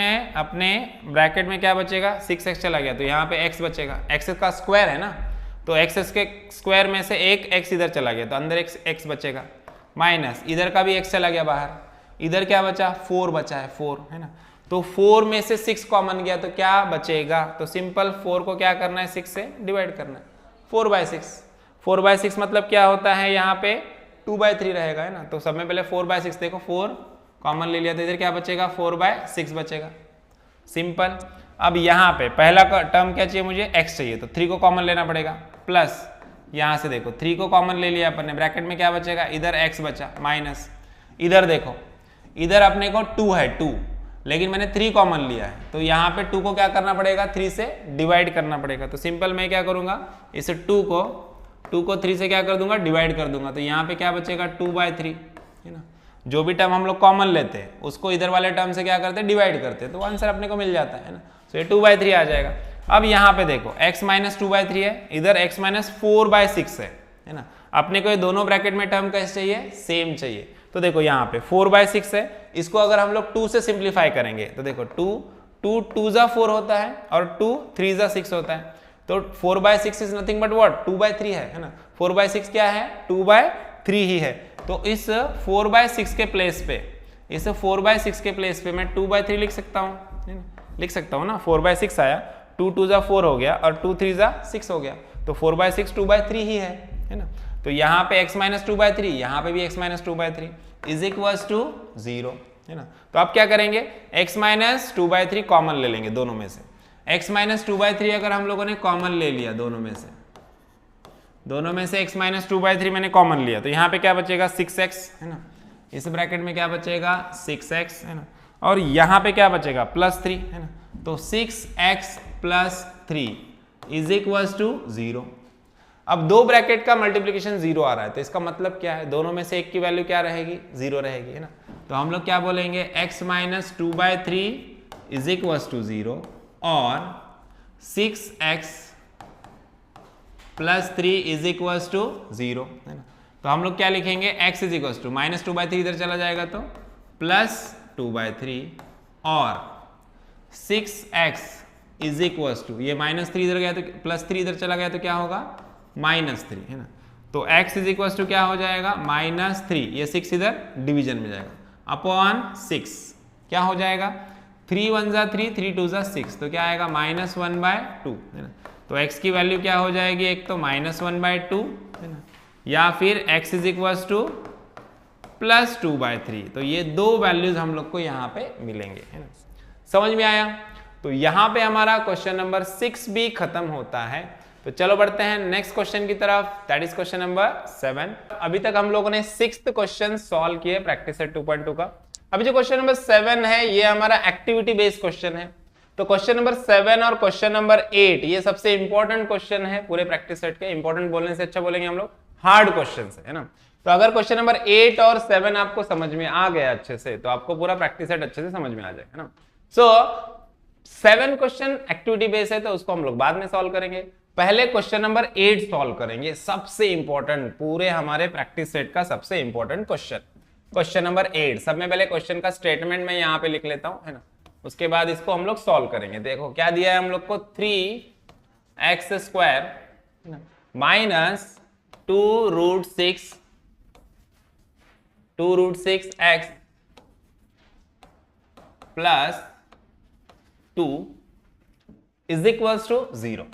में क्या बचेगा, 6x चला गया तो यहाँ पे x बचेगा, x का स्क्वायर है ना, तो x के स्क्वायर में से एक x इधर चला गया तो अंदर x बचेगा, माइनस इधर का भी x चला गया बाहर, इधर क्या बचा, 4 बचा है, 4 है ना, तो 4 में से 6 कॉमन गया तो क्या बचेगा, तो सिंपल 4 को क्या करना है, 6 से डिवाइड करना है, 4/6। 4/6 मतलब क्या होता है, यहाँ पे 2/3 रहेगा है ना, तो सब में पहले 4/6 देखो, 4 कॉमन ले लिया तो इधर क्या बचेगा, 4/6 बचेगा, सिंपल। अब यहाँ पे पहला टर्म क्या चाहिए मुझे, x चाहिए, तो 3 को कॉमन लेना पड़ेगा, प्लस यहाँ से देखो 3 को कॉमन ले लिया अपन ने, ब्रैकेट में क्या बचेगा, इधर x बचा, माइनस इधर देखो, इधर अपने को 2 है, 2 लेकिन मैंने 3 कॉमन लिया है, तो यहाँ पे 2 को क्या करना पड़ेगा, 3 से डिवाइड करना पड़ेगा, तो सिंपल मैं क्या करूँगा, इस 2 को 3 से क्या कर दूंगा, डिवाइड कर दूंगा, तो यहाँ पे क्या बचेगा, 2/3 है ना। जो भी टर्म हम लोग कॉमन लेते हैं उसको इधर वाले टर्म से क्या करते हैं, डिवाइड करते हैं, तो आंसर अपने को मिल जाता है ना, तो ये 2/3 आ जाएगा। अब यहाँ पे देखो x - 2/3 है, इधर x - 4/6 है ना, अपने को ये दोनों ब्रैकेट में टर्म कैसे चाहिए, सेम चाहिए, तो देखो यहाँ पे 4/6 है, इसको अगर हम लोग 2 से सिंप्लीफाई करेंगे तो देखो 2 2 4 होता है और 2 3 6 होता है, तो 4/6 इज नथिंग बट व्हाट, 2/3 है ना, 4/6 क्या है, 2/3 ही है, तो इस 4/6 के प्लेस पे मैं 2/3 लिख सकता हूँ, लिख सकता हूँ ना, 4/6 आया, 2 2 4 हो गया और 2 3 6 हो गया, तो 4/6 2/3 ही है ना, तो यहाँ पे x - 2/3, यहाँ पे भी x - 2/3 = 0 है ना, तो आप क्या करेंगे, x - 2/3 कॉमन ले लेंगे दोनों में से, x - 2/3 अगर हम लोगों ने कॉमन ले लिया दोनों में से x - 2/3 मैंने कॉमन लिया, तो यहाँ पे क्या बचेगा, 6x है ना, इस ब्रैकेट में क्या बचेगा, 6x है ना, और यहाँ पे क्या बचेगा, +3 है ना, तो 6x + 3 = 0। अब दो ब्रैकेट का मल्टीप्लिकेशन 0 आ रहा है, तो इसका मतलब क्या है, दोनों में से एक की वैल्यू क्या रहेगी, 0 रहेगी है ना, तो हम लोग क्या बोलेंगे, x - 2/3 = 0 और 6x + 3 = 0 है ना, तो हम लोग क्या लिखेंगे, x - 2/3 इधर चला जाएगा तो +2/3 और 6x ये -3 इधर गया तो +3 इधर चला गया तो क्या होगा, -3 है ना, तो x क्या हो जाएगा, -3, ये 6 इधर डिवीजन में जाएगा, अपॉन 6 क्या हो जाएगा, 3 1 = 3 3 2 = 6, तो क्या आएगा, -1/2 है ना, तो x की वैल्यू क्या हो जाएगी, एक तो -1/2 है ना, या फिर x + 2/3, तो ये दो वैल्यूज हम लोग को यहाँ पे मिलेंगे है ना, समझ में आया। तो यहाँ पे हमारा क्वेश्चन नंबर 6 भी खत्म होता है। तो चलो बढ़ते हैं नेक्स्ट क्वेश्चन की तरफ, दैट इज क्वेश्चन नंबर 7। अभी तक हम लोगों ने 6th क्वेश्चन सॉल्व किए प्रैक्टिस सेट 2.2 का। अभी जो क्वेश्चन नंबर 7 है ये हमारा एक्टिविटी बेस्ड क्वेश्चन है। तो क्वेश्चन नंबर 7 और क्वेश्चन नंबर 8 ये सबसे इंपॉर्टेंट क्वेश्चन है पूरे प्रैक्टिस सेट के। इंपॉर्टेंट बोलने से अच्छा बोलेंगे हम लोग हार्ड क्वेश्चन है ना। तो अगर क्वेश्चन नंबर 8 और 7 आपको समझ में आ गया अच्छे से, तो आपको पूरा प्रैक्टिस सेट अच्छे से समझ में आ जाएगा, है ना। सो 7 क्वेश्चन एक्टिविटी बेस है, तो उसको हम लोग बाद में सॉल्व करेंगे। पहले क्वेश्चन नंबर 8 सॉल्व करेंगे, सबसे इंपॉर्टेंट, पूरे हमारे प्रैक्टिस सेट का सबसे इंपॉर्टेंट क्वेश्चन, क्वेश्चन नंबर 8। सब में पहले क्वेश्चन का स्टेटमेंट मैं यहाँ पे लिख लेता हूँ, है ना। उसके बाद इसको हम लोग सॉल्व करेंगे। देखो क्या दिया है हम लोग को, 3x² minus 2√6 2√6x plus 2 is equals to 0।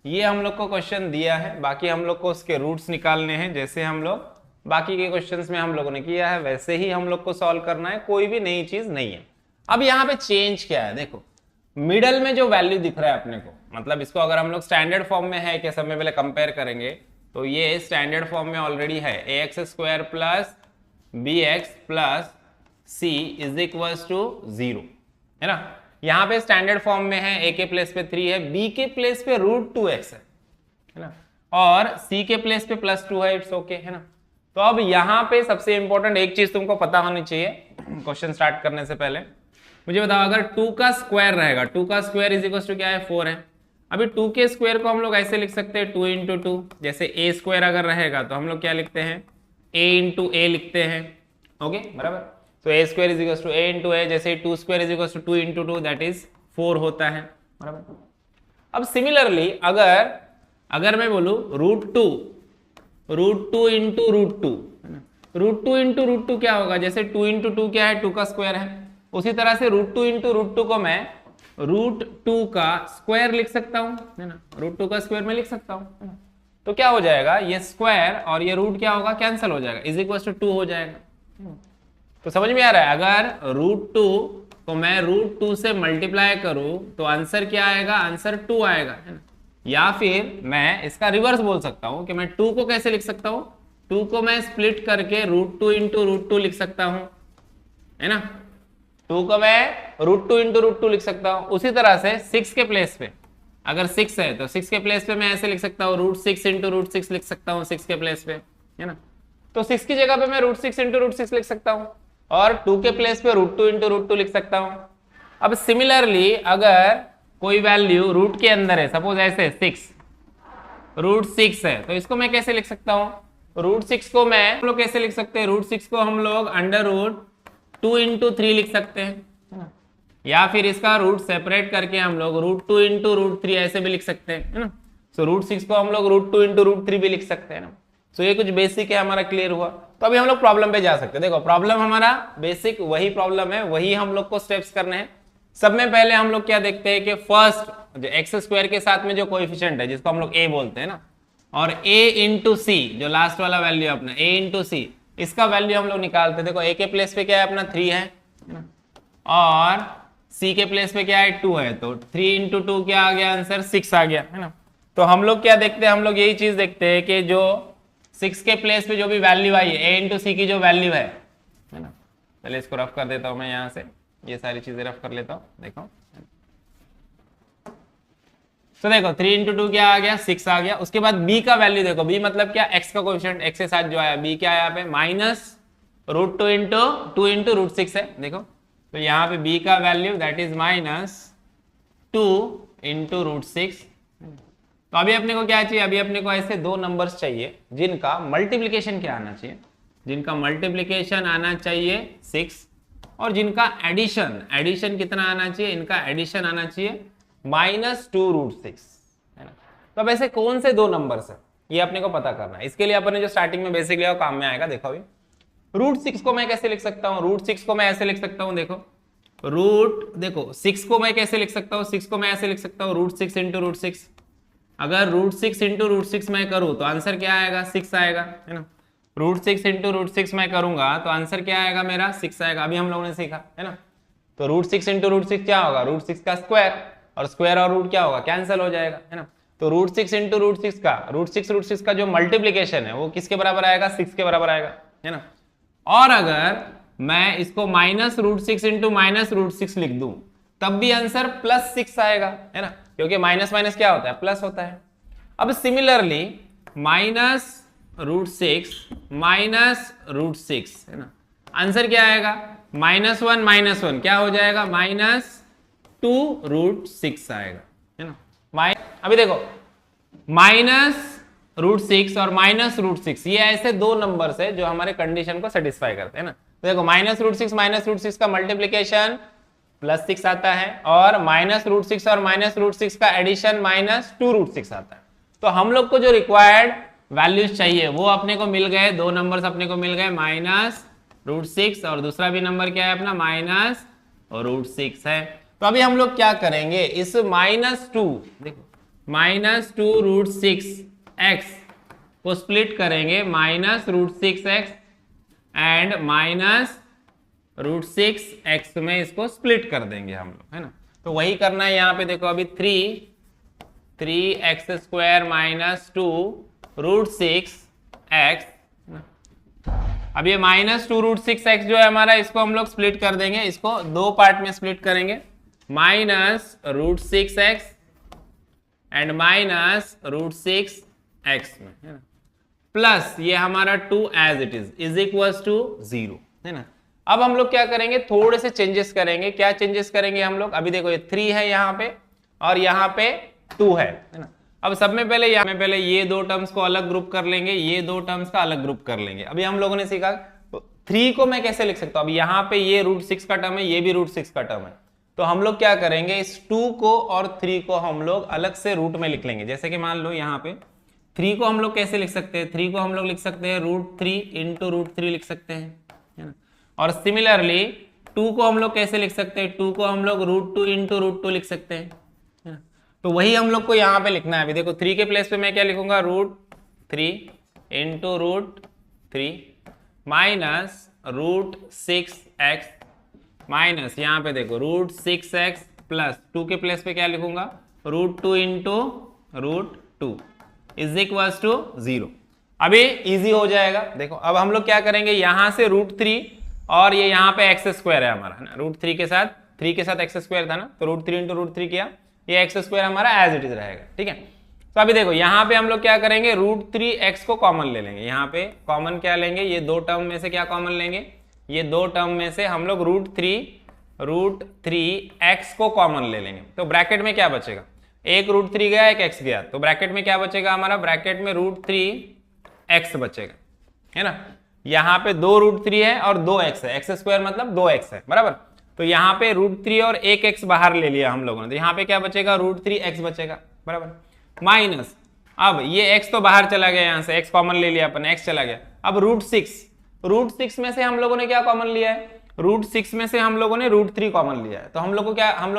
ये हम लोग को क्वेश्चन दिया है, बाकी हम लोग को उसके रूट्स निकालने हैं, जैसे हम लोग बाकी के क्वेश्चंस में हम लोगों ने किया है वैसे ही हम लोग को सॉल्व करना है, कोई भी नई चीज नहीं है। अब यहाँ पे चेंज क्या है, देखो मिडल में जो वैल्यू दिख रहा है अपने को, मतलब इसको अगर हम लोग स्टैंडर्ड फॉर्म में है कि सब में पहले कंपेयर करेंगे, तो ये स्टैंडर्ड फॉर्म में ऑलरेडी है, ax² plus bx plus c is equals to 0, है ना। यहाँ पे स्टैंडर्ड फॉर्म में है, a के प्लेस पे 3 है, b के प्लेस पे √2x है ना, और c के प्लेस पे +2 है, इट्स ओके, है ना। तो अब यहाँ पे सबसे इंपॉर्टेंट एक चीज तुमको पता होनी चाहिए क्वेश्चन स्टार्ट करने से पहले, मुझे बताओ अगर 2 का स्क्वायर रहेगा, 2 का स्क्वायर इज इक्वल टू क्या है, 4 है। अभी 2 के स्क्वायर को हम लोग ऐसे लिख सकते हैं 2 × 2, जैसे a² अगर रहेगा तो हम लोग क्या लिखते हैं, a × a लिखते हैं, ओके बराबर। तो a² is equal to a × a, जैसे 2² is equal to 2 × 2 that is 4 होता है, बराबर। अब सिमिलरली अगर मैं बोलूं √2 × √2 क्या होगा, जैसे 2 × 2 क्या है, 2 का स्क्वायर है, उसी तरह से √2 × √2 को मैं √2 का स्क्वायर लिख सकता हूं, है ना, √2 का स्क्वायर में लिख सकता हूं, है ना। तो क्या हो जाएगा, ये स्क्वायर और ये रूट क्या होगा, कैंसिल हो जाएगा, इज इक्वल टू 2 हो जाएगा। तो समझ में आ रहा है, अगर √2 को मैं √2 से मल्टीप्लाई करूं तो आंसर क्या आएगा, आंसर 2 आएगा, है ना। या फिर मैं इसका रिवर्स बोल सकता हूं कि मैं 2 को कैसे लिख सकता हूं, 2 को मैं स्प्लिट करके √2 × √2 लिख सकता हूं, है ना। 2 को मैं √2 × √2 लिख सकता हूं। उसी तरह से 6 के प्लेस पे, अगर 6 है तो 6 के प्लेस पे मैं ऐसे लिख सकता हूँ, √6 × √6 लिख सकता हूँ 6 के प्लेस पे, है ना। तो 6 की जगह पे मैं √6 × √6 लिख सकता हूँ, और 2 के प्लेस पे √2 × √2 लिख सकता हूँ। अब सिमिलरली अगर कोई वैल्यू रूट के अंदर है, सपोज ऐसे 6 √6 है, तो इसको मैं कैसे लिख सकता हूँ, √6 को मैं हम लोग कैसे लिख सकते हैं, √6 को हम लोग √2 × 3 लिख सकते हैं, है ना। या फिर इसका रूट सेपरेट करके हम लोग √2 × √3 ऐसे भी लिख सकते हैं, है ना। सो √6 को हम लोग √2 × √3 भी लिख सकते हैं ना। सो ये कुछ बेसिक है, हमारा क्लियर हुआ। तो अभी हम लोग प्रॉब्लम पे जा सकते हैं। देखो प्रॉब्लम हमारा बेसिक वही प्रॉब्लम है, वही हम लोग को स्टेप्स करने हैं। सब में पहले हम लोग क्या देखते हैं कि फर्स्ट जो x² के साथ में जो कोएफिशिएंट है, जिसको हम लोग a बोलते हैं ना, और a × c जो लास्ट वाला वैल्यू है अपना a × c, इसका वैल्यू हम लोग निकालते हैं। देखो a के प्लेस पे क्या है अपना 3 है ना, और c के प्लेस पे क्या है 2 है, तो 3 × 2 क्या आ गया, आंसर 6 आ गया, है ना। तो हम लोग क्या देखते हैं, हम लोग यही चीज देखते हैं कि जो 6 के प्लेस पे जो भी वैल्यू आई है, a × c की जो वैल्यू है ना। चलिए इसको रफ कर देता हूं मैं, यहाँ से ये सारी चीजें रफ कर लेता हूं। देखो तो देखो 3 × 2 क्या आ गया, 6 आ गया। उसके बाद b का वैल्यू देखो, b मतलब क्या, x का कोएफिशिएंट, x के साथ जो आया, b क्या है यहाँ पे -√2 × 2 × √6 है। देखो तो यहाँ पे b का वैल्यू दैट इज -2 × √6। तो अभी अपने को क्या चाहिए, अभी अपने को ऐसे दो नंबर्स चाहिए जिनका मल्टीप्लीकेशन क्या आना चाहिए, जिनका मल्टीप्लीकेशन आना चाहिए 6, और जिनका एडिशन कितना आना चाहिए, इनका एडिशन आना चाहिए -2√6, है ना। तो अब ऐसे कौन से दो नंबर्स है, ये अपने को पता करना है। इसके लिए अपन ने जो स्टार्टिंग में बेसिक लिया वो काम में आएगा। देखो अभी √6 को मैं कैसे लिख सकता हूँ, √6 को मैं ऐसे लिख सकता हूँ। देखो देखो 6 को मैं कैसे लिख सकता हूँ, 6 को मैं ऐसे लिख सकता हूँ √6 × √6। अगर √6 × √6 मैं करूँ तो आंसर क्या आएगा, 6 आएगा, है ना। √6 × √6 मैं करूंगा तो आंसर क्या आएगा मेरा, 6 आएगा। अभी हम लोगों ने सीखा, है ना। तो √6 × √6 क्या होगा, √6 का स्क्वायर, और स्क्वायर और रूट क्या होगा, कैंसिल हो जाएगा, है ना। तो √6 × √6 का जो मल्टीप्लीकेशन है वो किसके बराबर आएगा, 6 के बराबर आएगा, है ना। और अगर मैं इसको -√6 × -√6 लिख दूं तब भी आंसर +6 आएगा, है ना, क्योंकि माइनस माइनस क्या होता है, प्लस होता है। अब सिमिलरली √6 माइनस √6 है ना। आंसर क्या आएगा? -1 क्या हो जाएगा? -2√6 आएगा, है ना। अभी देखो -√6 और -√6 ये ऐसे दो नंबर्स है जो हमारे कंडीशन को सेटिस्फाई करते हैं ना। तो देखो -√6 का मल्टीप्लीकेशन +6 आता है और -√6 और -√6 का एडिशन -2√6 आता है। तो हम लोग को जो रिक्वायर्ड वैल्यूज चाहिए वो अपने को मिल गए, दो नंबर्स अपने को मिल गए, -√6 और दूसरा भी नंबर क्या है अपना -√6 है। तो अभी हम लोग क्या करेंगे, इस -2 देखो -2√6x को स्प्लिट करेंगे -√6x एंड -√6x में इसको स्प्लिट कर देंगे हम लोग, है ना। तो वही करना है यहाँ पे। देखो अभी 3x² - 2√6x, अब ये -2√6x जो है हमारा, इसको हम लोग स्प्लिट कर देंगे, इसको दो पार्ट में स्प्लिट करेंगे, -√6x एंड -√6x में, है ना, प्लस ये हमारा 2 as it is equals to 0, है ना। अब हम लोग क्या करेंगे, थोड़े से चेंजेस करेंगे। क्या चेंजेस करेंगे हम लोग? अभी देखो ये 3 है यहाँ पे और यहाँ पे 2 है ना। अब सब में पहले ये दो टर्म्स को अलग ग्रुप कर लेंगे, ये दो टर्म्स का अलग ग्रुप कर लेंगे। अभी हम लोगों ने सीखा 3 को मैं कैसे लिख सकता हूं। अब यहाँ पे ये √6 का टर्म है, ये भी √6 का टर्म है। तो हम लोग क्या करेंगे, इस 2 को और 3 को हम लोग अलग से रूट में लिख लेंगे। जैसे कि मान लो यहाँ पे 3 को हम लोग कैसे लिख सकते हैं, 3 को हम लोग लिख सकते हैं √3 × √3 लिख सकते हैं, है ना। और सिमिलरली 2 को हम लोग कैसे लिख सकते हैं, 2 को हम लोग √2 × √2 लिख सकते हैं, है ना। तो वही हम लोग को यहाँ पे लिखना है। अभी देखो 3 के प्लेस पे मैं क्या लिखूंगा, √3 × √3 माइनस √6x माइनस यहाँ पे देखो √6x प्लस 2 के प्लेस पे क्या लिखूंगा, √2 × √2 इज इक्वल्स टू 0। अभी इजी हो जाएगा। देखो अब हम लोग क्या करेंगे, यहां से √3 और ये यहाँ पे x² है हमारा, है ना। √3 के साथ 3 के साथ x² था ना, तो √3 × √3 किया, ये x² हमारा एज इट इज रहेगा, ठीक है। तो अभी देखो यहाँ पे हम लोग क्या करेंगे, √3x को कॉमन ले लेंगे। यहाँ पे कॉमन क्या लेंगे, ये दो टर्म में से क्या कॉमन लेंगे, ये दो टर्म में से हम लोग √3x को कॉमन ले लेंगे। तो ब्रैकेट में क्या बचेगा, एक √3 गया, एक x गया, तो ब्रैकेट में क्या बचेगा हमारा, ब्रैकेट में √3x बचेगा, है ना। यहाँ पे 2 √3 है और 2x है, x² मतलब 2x है, बराबर। तो यहाँ पे √3 और एक x बाहर ले लिया हम लोगों ने, तो यहाँ पे क्या बचेगा, √3x बचेगा, बराबर। माइनस अब ये x तो बाहर चला गया, यहाँ से x कॉमन ले लिया अपन, x चला गया। अब √6 में से हम लोगों ने क्या कॉमन लिया है, √6 में से हम लोगों ने √3 कॉमन लिया है। तो हम लोग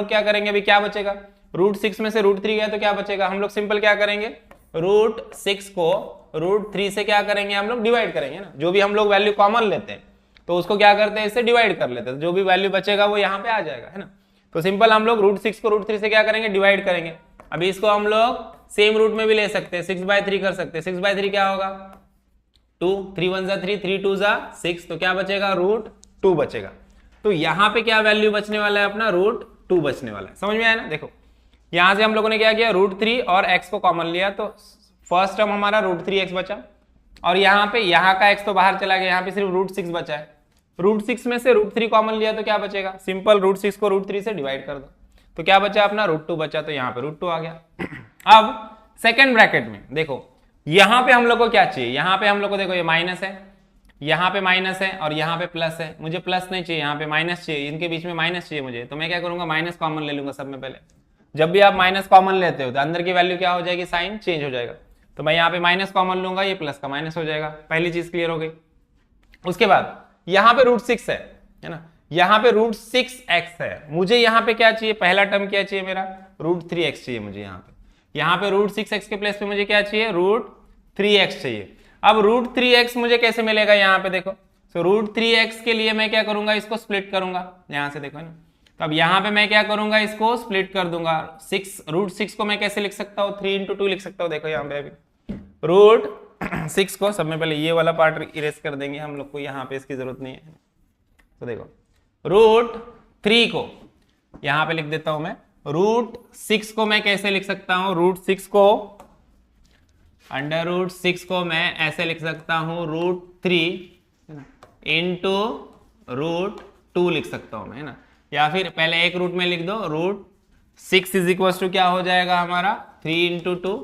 क्या करेंगे, अभी क्या बचेगा, √6 में से √3 गया तो क्या बचेगा, हम लोग सिंपल क्या करेंगे, √6 को √3 से क्या करेंगे, हम लोग डिवाइड करेंगे ना। जो भी हम लोग वैल्यू कॉमन लेते हैं तो उसको क्या करते हैं, इससे डिवाइड कर लेते हैं, तो जो भी वैल्यू बचेगा वो यहाँ पे आ जाएगा, है ना। तो सिंपल हम लोग √6 को √3 से क्या करेंगे, डिवाइड करेंगे। अभी इसको हम लोग सेम रूट में भी ले सकते हैं, 6/3 कर सकते हैं। 6/3 क्या होगा, 2, 3 1 = 3, 3 2 = 6, तो क्या बचेगा, √2 बचेगा। तो यहाँ पे क्या वैल्यू बचने वाला है अपना, √2 बचने वाला है। समझ में आया ना। देखो यहां से हम लोगों ने क्या किया, √3 और x को कॉमन लिया, तो फर्स्ट टर्म हमारा √3x बचा, और यहाँ पे यहाँ का x तो बाहर चला गया, यहाँ पे सिर्फ √6 बचा है। √6 में से √3 कॉमन लिया तो क्या बचेगा, सिंपल √6 को √3 से डिवाइड कर दो, तो क्या बचा अपना, √2 बचा, तो यहाँ पे √2 आ गया। अब सेकेंड ब्रैकेट में देखो यहाँ पे हम लोग को क्या चाहिए, यहाँ पे हम लोग को देखो ये माइनस है, यहाँ पे माइनस है और यहाँ पे प्लस है। मुझे प्लस नहीं चाहिए, यहाँ पे माइनस चाहिए, इनके बीच में माइनस चाहिए मुझे। तो मैं क्या करूंगा, माइनस कॉमन ले लूंगा सब में पहले। जब भी आप माइनस कॉमन लेते हो तो अंदर की वैल्यू क्या हो जाएगी, साइन चेंज हो जाएगा। तो मैं यहाँ पे माइनस कॉमन लूंगा, ये प्लस का माइनस हो जाएगा। पहली चीज क्लियर हो गई। उसके बाद यहाँ पे √6 है ना, यहाँ पे √6x है। मुझे यहाँ पे क्या चाहिए, पहला टर्म क्या चाहिए मेरा, √3x चाहिए मुझे। यहाँ पे √6x के प्लेस पे मुझे क्या चाहिए, √3x चाहिए। अब √3x मुझे कैसे मिलेगा, यहाँ पे देखो, तो √3x के लिए मैं क्या करूंगा, इसको स्प्लिट करूंगा यहाँ से, देखो ना। तो अब यहाँ पे मैं क्या करूंगा, इसको स्प्लिट कर दूंगा। √6 को मैं कैसे लिख सकता हूँ, 3 × 2 लिख सकता हूँ। देखो यहाँ पे अभी √6 को सब में पहले ये वाला पार्ट इरेज कर देंगे हम लोग को, यहाँ पे इसकी जरूरत नहीं है। तो देखो √3 को यहाँ पे लिख देता हूं मैं, √6 को मैं कैसे लिख सकता हूं, √6 को √6 को मैं ऐसे लिख सकता हूँ √3 इंटू √2 लिख सकता हूँ मैं, है ना। या फिर पहले एक रूट में लिख दो, √6 इज इक्वल टू क्या हो जाएगा हमारा 3 इंटू 2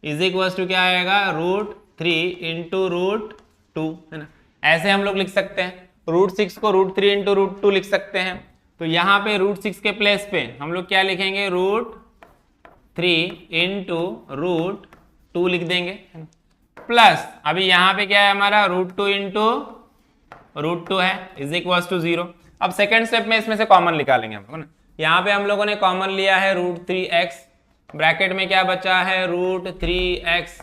इज इक्वल टू क्या आएगा √3 इंटू √2, है ना। ऐसे हम लोग लिख सकते हैं, √6 को √3 इंटू √2 लिख सकते हैं। तो यहाँ पे √6 के प्लेस पे हम लोग क्या लिखेंगे √3 इंटू √2 लिख देंगे, प्लस अभी यहाँ पे क्या है हमारा √2 इंटू √2 है इज इक्वल टू 0। अब सेकेंड स्टेप में इसमें से कॉमन निकालेंगे हम लोग ना। यहाँ पे हम लोगों ने कॉमन लिया है √3x, ब्रैकेट में क्या बचा है √3x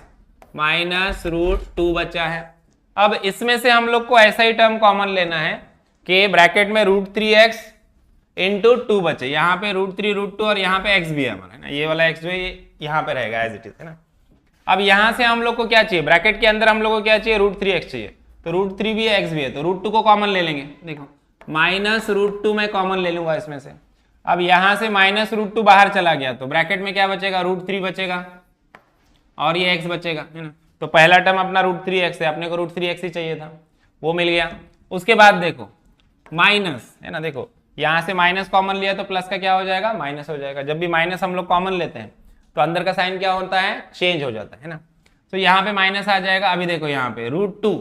माइनस √2 बचा है। अब इसमें से हम लोग को ऐसा ही टर्म कॉमन लेना है कि ब्रैकेट में √3x इंटू 2 बचे, यहाँ पे √3 √2 और यहाँ पे x भी है हमारा, ना ये वाला x जो है यहाँ पे रहेगा एज इट इज, है ना। अब यहाँ से हम लोग को क्या चाहिए, ब्रैकेट के अंदर हम लोग को क्या चाहिए √3x चाहिए, तो √3 भी है x भी है, तो √2 को कॉमन ले लेंगे। देखो माइनस √2 मैं कॉमन ले लूंगा इसमें से। अब यहाँ से माइनस √2 बाहर चला गया तो ब्रैकेट में क्या बचेगा √3 बचेगा और ये x बचेगा, है ना। तो पहला टर्म अपना √3x है, अपने को √3x ही चाहिए था, वो मिल गया। उसके बाद देखो माइनस, है ना, देखो यहाँ से माइनस कॉमन लिया तो प्लस का क्या हो जाएगा माइनस हो जाएगा। जब भी माइनस हम लोग कॉमन लेते हैं तो अंदर का साइन क्या होता है चेंज हो जाता है ना। तो यहाँ पे माइनस आ जाएगा। अभी देखो यहाँ पे √2,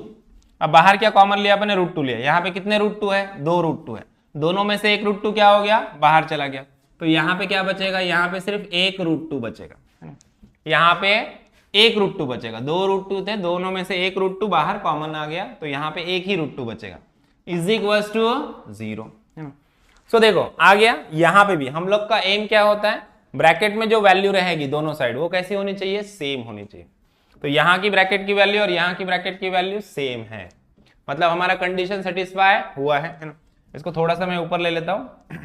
अब बाहर क्या कॉमन लिया अपने √2 लिया, यहाँ पे कितने √2 है 2 √2 है, दोनों में से एक √2 क्या हो गया बाहर चला गया, तो यहाँ पे क्या बचेगा, यहाँ पे सिर्फ एक √2 बचेगा, है ना। यहाँ पे एक √2 बचेगा, 2 √2 थे, दोनों में से एक √2 बाहर कॉमन आ गया, तो यहाँ पे एक ही √2 बचेगा इज इक्वल टू 0, है ना। सो देखो आ गया। यहाँ पे भी हम लोग का एम क्या होता है, ब्रैकेट में जो वैल्यू रहेगी दोनों साइड वो कैसी होनी चाहिए सेम होनी चाहिए। तो यहाँ की ब्रैकेट की वैल्यू और यहाँ की ब्रैकेट की वैल्यू सेम है, मतलब हमारा कंडीशन सेटिस्फाई हुआ है ना। इसको थोड़ा सा मैं ऊपर ले लेता हूं।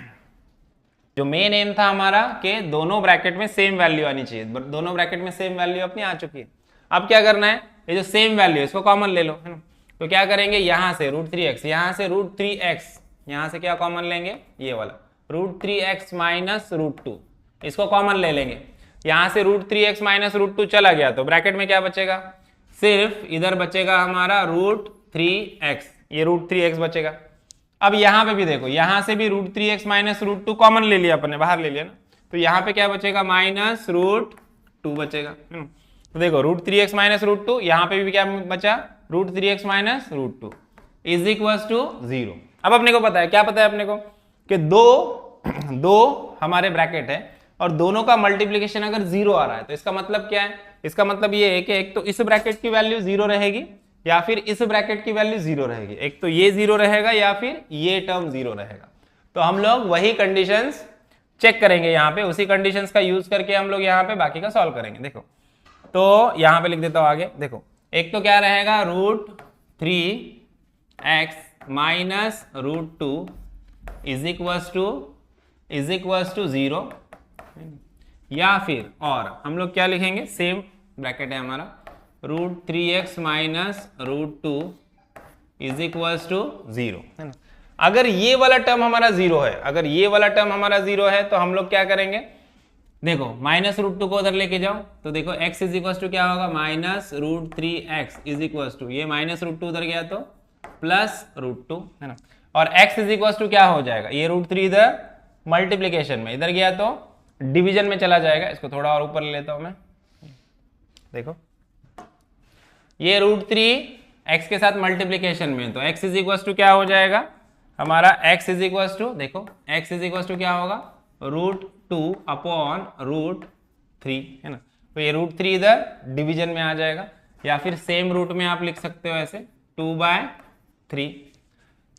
जो मेन एम था हमारा कि दोनों ब्रैकेट में सेम वैल्यू आनी चाहिए, दोनों ब्रैकेट में सेम वैल्यू अपनी आ चुकी है। अब क्या करना है, ये जो सेम वैल्यू इसको कॉमन ले लो, है ना। तो क्या करेंगे, यहाँ से √3x, यहाँ से √3x, यहाँ से क्या कॉमन लेंगे ये वाला √3x माइनस √2, इसको कॉमन ले लेंगे। यहाँ से √3x माइनस √2 चला गया तो ब्रैकेट में क्या बचेगा, सिर्फ इधर बचेगा हमारा √3x, ये √3x बचेगा। अब यहाँ पे भी देखो, यहाँ से भी √3x माइनस √2 कॉमन ले लिया अपने, बाहर ले लिया ना, तो यहाँ पे क्या बचेगा माइनस √2 बचेगा। तो देखो √3x माइनस √2, यहाँ पे भी क्या बचा √3x minus √2 is equal to 0। अब अपने को पता है, क्या पता है अपने को कि दो हमारे ब्रैकेट है और दोनों का मल्टीप्लीकेशन अगर 0 आ रहा है तो इसका मतलब क्या है, इसका मतलब ये है कि एक तो इस ब्रैकेट की वैल्यू 0 रहेगी या फिर इस ब्रैकेट की वैल्यू 0 रहेगी, एक तो ये 0 रहेगा या फिर ये टर्म 0 रहेगा। तो हम लोग वही कंडीशंस चेक करेंगे यहाँ पे, उसी कंडीशंस का यूज करके हम लोग यहाँ पे बाकी का सॉल्व करेंगे। देखो तो यहाँ पे लिख देता हूँ आगे, देखो एक तो क्या रहेगा √3x minus √2 is equals to 0, या फिर और हम लोग क्या लिखेंगे, सेम ब्रैकेट है हमारा √3x minus √2 is equals to 0, है ना। अगर ये वाला टर्म हमारा 0 है, अगर ये वाला टर्म हमारा 0 है तो हम लोग क्या करेंगे, देखो माइनस √2 को उधर लेके जाओ तो देखो x इज इक्वल्स टू क्या होगा minus √3x is equals to, ये माइनस √2 उधर गया तो प्लस √2, है ना। और x इज इक्वल्स टू क्या हो जाएगा, ये √3 इधर मल्टीप्लीकेशन में, इधर गया तो डिवीजन में चला जाएगा। इसको थोड़ा और ऊपर ले लेता हूं मैं, देखो ये √3 x के साथ मल्टीप्लीकेशन में, तो x इज इक्वल्स टू क्या हो जाएगा हमारा, x इज इक्वल्स टू, देखो x इज इक्वल्स टू क्या होगा √2 अपॉन √3, है ना। तो ये √3 इधर डिवीजन में आ जाएगा, या फिर सेम रूट में आप लिख सकते हो ऐसे 2/3।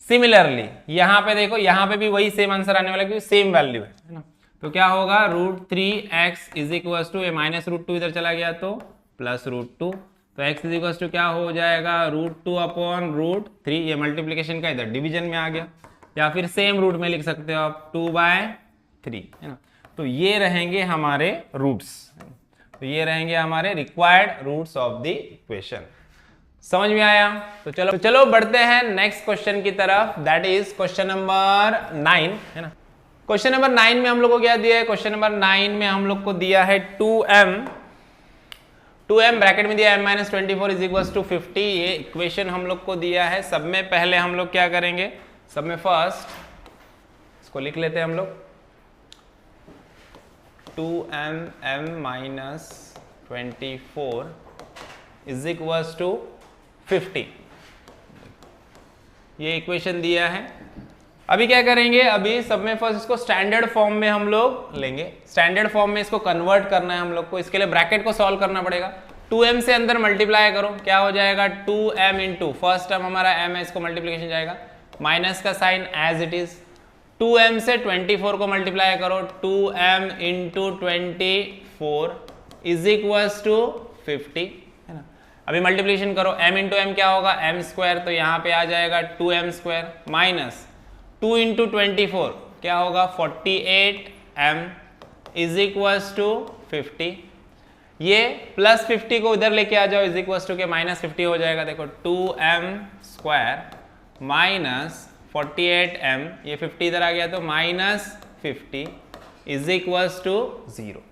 सिमिलरली यहाँ पे देखो, यहाँ पे भी वही सेम आंसर आने वाला क्योंकि सेम वैल्यू है ना। तो क्या होगा √3x इज इक्वल्स टू, ये माइनस √2 इधर चला गया तो प्लस √2, तो x इज इक्वल्स टू क्या हो जाएगा √2 अपॉन √3, ये मल्टीप्लीकेशन का इधर डिवीजन में आ गया, या फिर सेम रूट में लिख सकते हो आप 2/3, है ना। तो ये रहेंगे हमारे रूट्स, तो ये रहेंगे हमारे required roots of the equation. समझ में आया? तो चलो बढ़ते हैं नेक्स्ट क्वेश्चन की तरफ, दैट इज क्वेश्चन नंबर 9, है ना। क्वेश्चन नंबर 9 में हम लोग को क्या दिया है, क्वेश्चन नंबर 9 में हम लोग को दिया है 2m 2m ब्रैकेट में दिया m minus 24 is equal to 50। ये इक्वेशन हम लोग को दिया है। सब में पहले हम लोग क्या करेंगे, सब में फर्स्ट इसको लिख लेते हैं हम लोग 2m minus 24 is equal to 50। ये इक्वेशन दिया है। अभी क्या करेंगे, अभी सब में फर्स्ट इसको स्टैंडर्ड फॉर्म में हम लोग लेंगे। स्टैंडर्ड फॉर्म में इसको कन्वर्ट करना है हम लोग को। इसके लिए ब्रैकेट को सॉल्व करना पड़ेगा। 2m से अंदर मल्टीप्लाई करो, क्या हो जाएगा 2m इंटू फर्स्ट टर्म हमारा m है, इसको मल्टीप्लिकेशन जाएगा, माइनस का sign as it is. 2m से 24 को मल्टीप्लाई करो, 2m into 24 is equals to 50, है ना। अभी मल्टीप्लिकेशन करो, m इंटू एम क्या होगा m स्क्वायर, तो यहाँ पे आ जाएगा 2m स्क्वायर माइनस 2 इंटू 24 क्या होगा 48m इज इक्वल्स टू 50। ये प्लस 50 को इधर लेके आ जाओ, इज इक्वल्स टू के माइनस 50 हो जाएगा। देखो 2m स्क्वायर माइनस 48m, ये 50 इधर आ गया तो माइनस 50 इज इक्वल्स टू 0।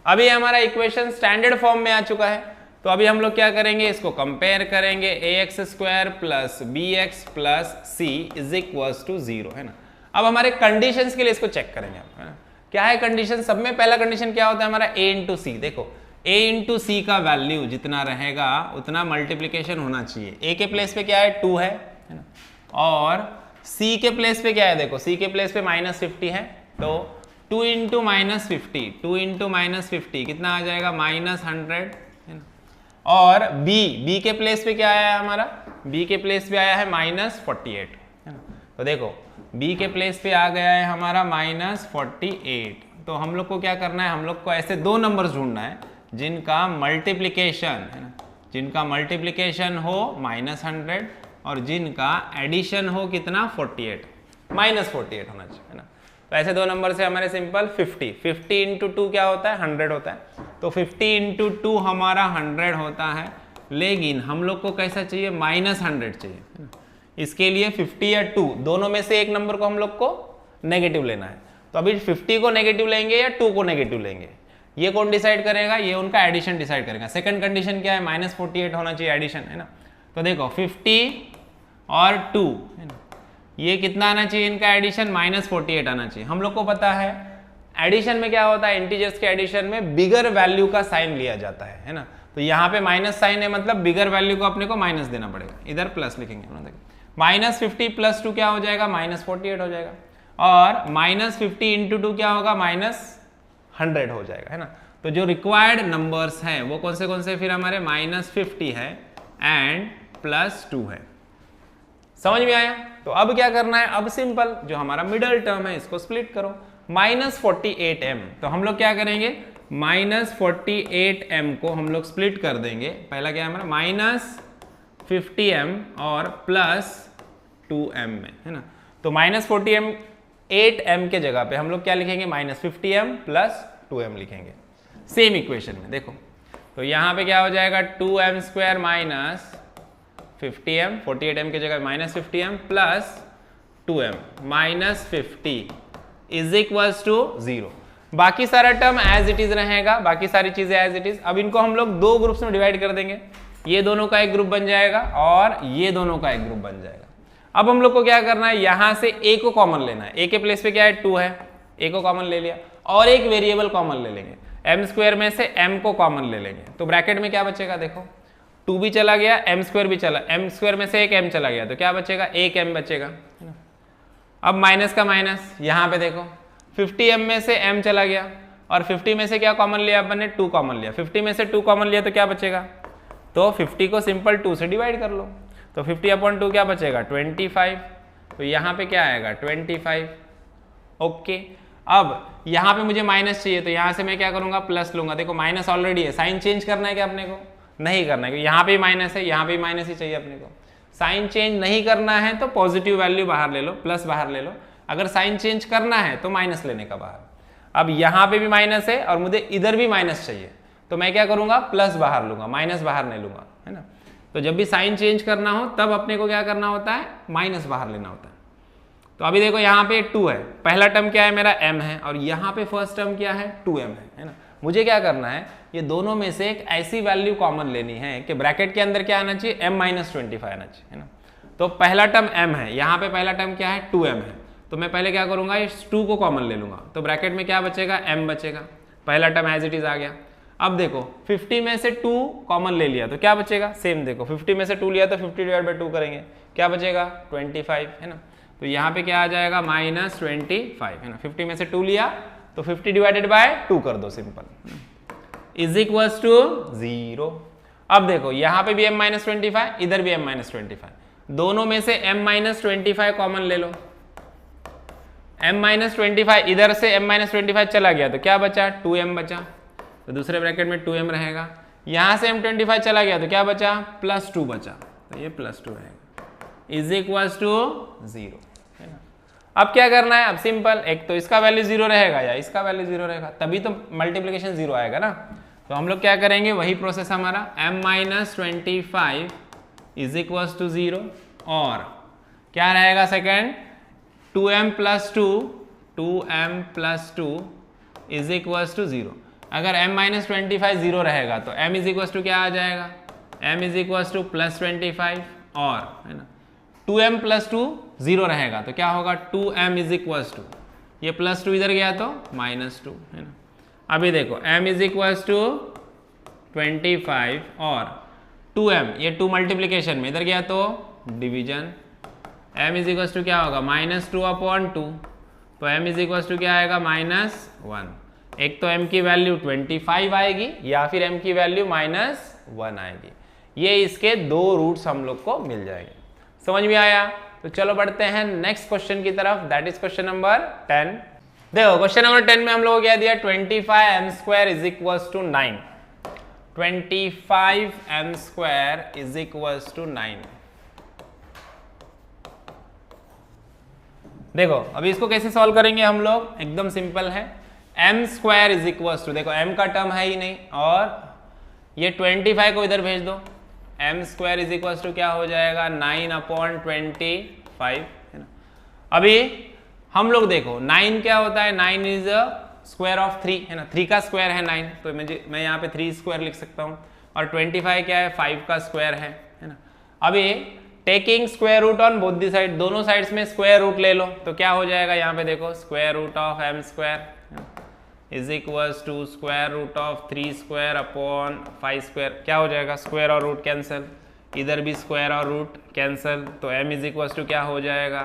अभी हमारा इक्वेशन स्टैंडर्ड फॉर्म में आ चुका है। तो अभी हम लोग क्या करेंगे, इसको कंपेयर करेंगे, ax square plus bx plus c is equals to 0, है ना। अब हमारे कंडीशंस के लिए इसको चेक करेंगे, है ना। क्या है कंडीशन, सब में पहला कंडीशन क्या होता है हमारा a इंटू सी। देखो a इंटू सी का वैल्यू जितना रहेगा उतना मल्टीप्लीकेशन होना चाहिए। a के प्लेस पे क्या है 2 है ना, और c के प्लेस पे क्या है, देखो c के प्लेस पे माइनस 50 है, तो 2 इंटू माइनस 50, 2 इंटू माइनस 50 कितना आ जाएगा माइनस 100, है ना। और b के प्लेस पे क्या आया है हमारा, b के प्लेस पे आया है माइनस 48, है ना। तो देखो b के प्लेस पे आ गया है हमारा माइनस 48। तो हम लोग को क्या करना है, हम लोग को ऐसे दो नंबर्स ढूंढना है जिनका मल्टीप्लिकेशन, है ना, जिनका मल्टीप्लिकेशन हो माइनस 100 और जिनका एडिशन हो कितना 48, माइनस 48 होना चाहिए, है ना। तो ऐसे दो नंबर से हमारे सिंपल 50 इंटू 2 क्या होता है 100 होता है, तो 50 इंटू 2 हमारा 100 होता है। लेकिन हम लोग को कैसा चाहिए माइनस 100 चाहिए, है ना। इसके लिए 50 या 2 दोनों में से एक नंबर को हम लोग को नेगेटिव लेना है। तो अभी 50 को नेगेटिव लेंगे या 2 को नेगेटिव लेंगे, ये कौन डिसाइड करेगा, ये उनका एडिशन डिसाइड करेगा। सेकंड कंडीशन क्या है, माइनस 48 होना चाहिए एडिशन, है ना। तो देखो 50 और 2, है ना, ये कितना आना चाहिए इनका एडिशन, माइनस 48 आना चाहिए। हम लोग को पता है एडिशन में क्या होता है, इंटीजर्स के एडिशन में बिगर वैल्यू का साइन लिया जाता है ना। तो यहाँ पे माइनस साइन है, मतलब बिगर वैल्यू को अपने को माइनस देना पड़ेगा, इधर प्लस लिखेंगे ना। देखो माइनस 50 प्लस 2 क्या हो जाएगा माइनस 48 हो जाएगा, और माइनस 50 इंटू 2 क्या होगा माइनस 100 हो जाएगा, है ना। तो जो रिक्वायर्ड नंबर्स हैं वो कौन से फिर हमारे माइनस 50 है एंड प्लस 2 है। समझ में आया। तो अब क्या करना है, अब सिंपल जो हमारा मिडल टर्म है इसको स्प्लिट करो, माइनस 48m। तो हम लोग क्या करेंगे, माइनस 48m को हम लोग स्प्लिट कर देंगे। पहला क्या है हमारा माइनस 50m और प्लस 2m में, है ना। तो माइनस 48m के जगह पे हम लोग क्या लिखेंगे माइनस 50m प्लस 2m लिखेंगे सेम इक्वेशन में। देखो तो यहाँ पे क्या हो जाएगा 2m square minus 50m, 48m के जगह minus 50m plus 2m minus 50 is equals to 0। बाकी सारा टर्म एज इट इज रहेगा, बाकी सारी चीजें एज इट इज। अब इनको हम लोग दो ग्रुप्स में डिवाइड कर देंगे, ये दोनों का एक ग्रुप बन जाएगा और ये दोनों का एक ग्रुप बन जाएगा। अब हम लोग को क्या करना है, यहां से a को कॉमन लेना है। a के प्लेस पे क्या है 2 है, a को कॉमन ले लिया और एक वेरिएबल कॉमन ले लेंगे, m स्क्वायर में से m को कॉमन ले लेंगे। तो ब्रैकेट में क्या बचेगा, देखो 2 भी चला गया, m स्क्वायर भी चला, m स्क्वायर में से एक m चला गया, तो क्या बचेगा एक m बचेगा, है ना। अब माइनस का माइनस, यहाँ पे देखो 50m में से m चला गया और 50 में से क्या कॉमन लिया अपन ने 2 कॉमन लिया, 50 में से 2 कॉमन लिया तो क्या बचेगा, तो 50 को सिंपल 2 से डिवाइड कर लो, तो 50/2 क्या बचेगा 25। तो यहाँ पे क्या आएगा 25। ओके, अब यहाँ पे मुझे माइनस चाहिए तो यहाँ से मैं क्या करूँगा प्लस लूंगा। देखो माइनस ऑलरेडी है, साइन चेंज करना है क्या अपने को, नहीं करना है, यहाँ पे माइनस है, यहाँ पे माइनस ही चाहिए अपने को। साइन चेंज नहीं करना है तो पॉजिटिव वैल्यू बाहर ले लो, प्लस बाहर ले लो। अगर साइन चेंज करना है तो माइनस लेने का बाहर। अब यहाँ पे भी माइनस है और मुझे इधर भी माइनस चाहिए, तो मैं क्या करूंगा प्लस बाहर लूंगा, माइनस बाहर नहीं लूंगा, है ना। तो जब भी साइन चेंज करना हो तब अपने को क्या करना होता है, माइनस बाहर लेना होता है। तो अभी देखो यहाँ पे 2 है, पहला टर्म क्या है मेरा m है और यहाँ पे फर्स्ट टर्म क्या है 2m है ना। मुझे क्या करना है, ये दोनों में से एक ऐसी वैल्यू कॉमन लेनी है कि ब्रैकेट के अंदर क्या आना चाहिए, m-25 आना चाहिए, है ना। तो पहला टर्म m है, यहाँ पे पहला टर्म क्या है, 2m है, तो मैं पहले क्या करूंगा, इस 2 को कॉमन ले लूंगा, तो ब्रैकेट में क्या बचेगा, m बचेगा, पहला टर्म एज इट इज आ गया। अब देखो 50 में से 2 कॉमन ले लिया तो क्या बचेगा, सेम देखो 50 में से 2 लिया तो 50/2 करेंगे, क्या बचेगा 25, है ना। तो यहाँ पे क्या आ जाएगा -25, है ना। 50 में से 2 लिया तो 50/2 कर दो, सिंपल, इज इक्वल्स टू 0। अब देखो यहाँ पे भी m-25, इधर भी m-25, दोनों में से m-25 कॉमन ले लो, m-25 इधर से m-25 चला गया तो क्या बचा, 2m बचा, तो दूसरे ब्रैकेट में 2m रहेगा, यहां से m-25 चला गया तो क्या बचा, +2 बचा, तो ये +2 रहेगा, इज इक्वल्स टू 0, है ना। अब क्या करना है, अब सिंपल, एक तो इसका वैल्यू 0 रहेगा या इसका वैल्यू 0 रहेगा, तभी तो मल्टीप्लीकेशन 0 आएगा ना। तो हम लोग क्या करेंगे, वही प्रोसेस हमारा, m-25 इज इक्वल्स टू 0, और क्या रहेगा second, 2m + 2 is equals to 0। अगर m-25 0 रहेगा तो m इज इक्वल्स टू क्या आ जाएगा, m इज इक्वल्स टू +25, और है ना 2m + 2 0 रहेगा तो क्या होगा, 2m इज इक्वल्स टू, ये +2 इधर गया तो -2, है ना। अभी देखो m इज इक्वल्स टू 25 और 2m, ये 2 मल्टीप्लीकेशन में इधर गया तो division, m is equals to क्या होगा, -2/2, तो m इज इक्वल्स टू क्या आएगा, -1। एक तो m की वैल्यू 25 आएगी या फिर m की वैल्यू -1 आएगी, ये इसके 2 रूट्स हम लोग को मिल जाएंगे। समझ में आया? तो चलो बढ़ते हैं नेक्स्ट क्वेश्चन की तरफ, दैट इज क्वेश्चन नंबर 10। देखो क्वेश्चन नंबर 10 में हम लोग को क्या दिया, 25m² is equals to 9, 25m² is equals to 9। देखो अभी इसको कैसे सॉल्व करेंगे हम लोग, एकदम सिंपल है, m² इज इक्वल्स टू, देखो m का टर्म है ही नहीं, और ये 25 को इधर भेज दो, m² इज इक्वल्स टू क्या हो जाएगा, 9/25, है ना। अभी हम लोग देखो 9 क्या होता है, 9 इज स्क्वायर ऑफ 3, है ना, 3 का स्क्वायर है 9, तो मैं यहाँ पे 3² लिख सकता हूँ, और 25 क्या है, 5 का स्क्वायर है ना। अभी taking square root on both the side, दोनों साइड्स में स्क्वायर रूट ले लो तो क्या हो जाएगा, यहाँ पे देखो square root of m² is equals to square root of 3² / 5², क्या हो जाएगा, स्क्वायर और रूट कैंसिल, इधर भी स्क्वायर और रूट कैंसिल, तो m इज इक्वल्स टू क्या हो जाएगा,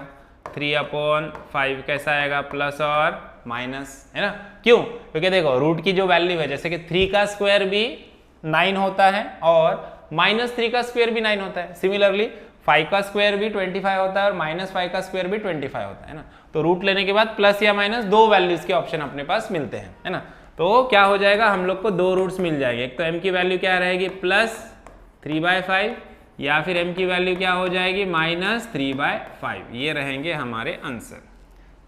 3/5, कैसा आएगा, प्लस और माइनस, है ना। क्यों, क्योंकि देखो रूट की जो वैल्यू है, जैसे कि 3 का स्क्वायर भी 9 होता है और -3 का स्क्वायर भी 9 होता है, सिमिलरली 5 का स्क्वायर भी 25 होता है और -5 का स्क्वायर भी 25 होता है ना। तो रूट लेने के बाद प्लस या माइनस 2 वैल्यूज के ऑप्शन अपने पास मिलते हैं, है ना। तो क्या हो जाएगा, हम लोग को 2 रूट्स मिल जाएंगे, एक तो m की वैल्यू क्या रहेगी, +3/5, या फिर m की वैल्यू क्या हो जाएगी, -3/5, ये रहेंगे हमारे आंसर।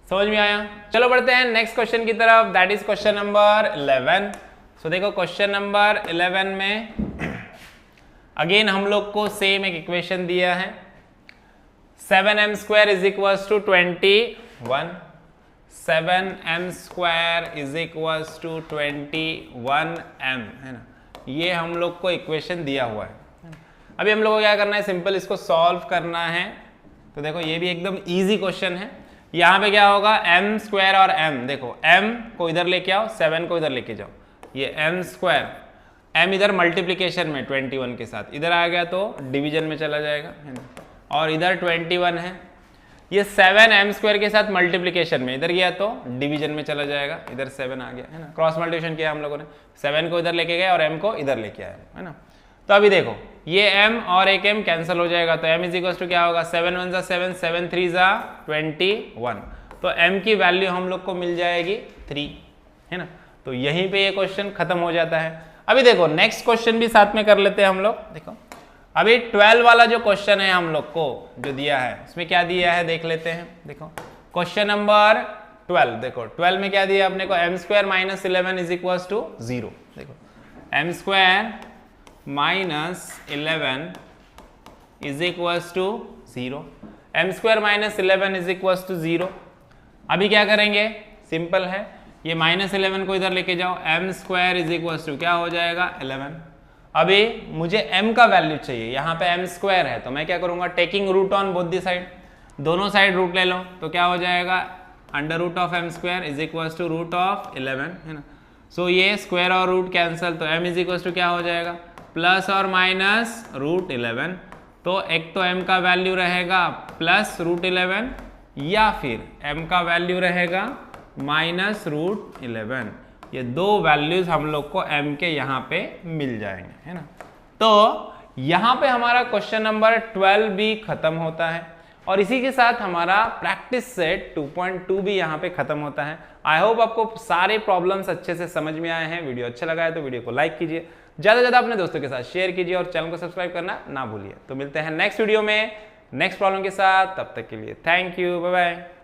समझ में आया? चलो बढ़ते हैं नेक्स्ट क्वेश्चन की तरफ, दैट इज क्वेश्चन नंबर 11। सो देखो क्वेश्चन नंबर 11 में अगेन हम लोग को सेम एक इक्वेशन दिया है, 7m² is equals to 21, 7m² is equals to 21m, है ना। ये हम लोग को इक्वेशन दिया हुआ है। अभी हम लोग को क्या करना है, सिंपल इसको सॉल्व करना है। तो देखो ये भी एकदम इजी क्वेश्चन है। यहाँ पे क्या होगा, m² और m, देखो m को इधर लेके आओ, 7 को इधर लेके जाओ, ये m², m इधर मल्टीप्लीकेशन में 21 के साथ, इधर आ गया तो डिवीजन में चला जाएगा, है ना। और इधर 21 है, ये 7m² के साथ मल्टीप्लीकेशन में इधर गया तो डिवीजन में चला जाएगा, इधर 7 आ गया, है ना। क्रॉस मल्टीप्लिकेशन किया हम लोगों ने, 7 को इधर लेके गए और m को इधर लेके आए, है ना। तो अभी देखो ये m और एक m कैंसिल हो जाएगा, तो m इज इक्वल टू क्या होगा, 7 1 = 7, 7 3 = 21, तो m की वैल्यू हम लोग को मिल जाएगी 3, है ना। तो यहीं पे ये क्वेश्चन खत्म हो जाता है। अभी देखो नेक्स्ट क्वेश्चन भी साथ में कर लेते हैं हम लोग। देखो अभी 12 वाला जो क्वेश्चन है हम लोग को जो दिया है, उसमें क्या दिया है देख लेते हैं। देखो क्वेश्चन नंबर 12, देखो 12 में क्या दिया अपने को, m² - 11 इज इक्वल टू 0। देखो m² - 11 is equal to 0, m² - 11 is equal to 0। अभी क्या करेंगे, सिंपल है, ये -11 को इधर लेके जाओ, m square is equal to क्या हो जाएगा 11। अभी मुझे m का वैल्यू चाहिए, यहाँ पे m स्क्वायर है तो मैं क्या करूँगा, taking root on both the side, दोनों साइड रूट ले लो तो क्या हो जाएगा under root of m square is equal to root of 11 है ना। सो ये स्क्वायर और रूट कैंसिल तो m इज इक्वल टू क्या हो जाएगा प्लस और माइनस रूट 11। तो एक तो m का वैल्यू रहेगा प्लस रूट 11 या फिर m का वैल्यू रहेगा माइनस रूट 11। ये दो वैल्यूज हम लोग को m के यहाँ पे मिल जाएंगे है ना। तो यहाँ पे हमारा क्वेश्चन नंबर 12 भी खत्म होता है और इसी के साथ हमारा प्रैक्टिस सेट 2.2 भी यहाँ पे खत्म होता है। आई होप आपको सारे प्रॉब्लम्स अच्छे से समझ में आए हैं। वीडियो अच्छा लगा है तो वीडियो को लाइक कीजिए, ज़्यादा से ज़्यादा अपने दोस्तों के साथ शेयर कीजिए और चैनल को सब्सक्राइब करना ना भूलिए। तो मिलते हैं नेक्स्ट वीडियो में नेक्स्ट प्रॉब्लम के साथ, तब तक के लिए थैंक यू, बाय बाय।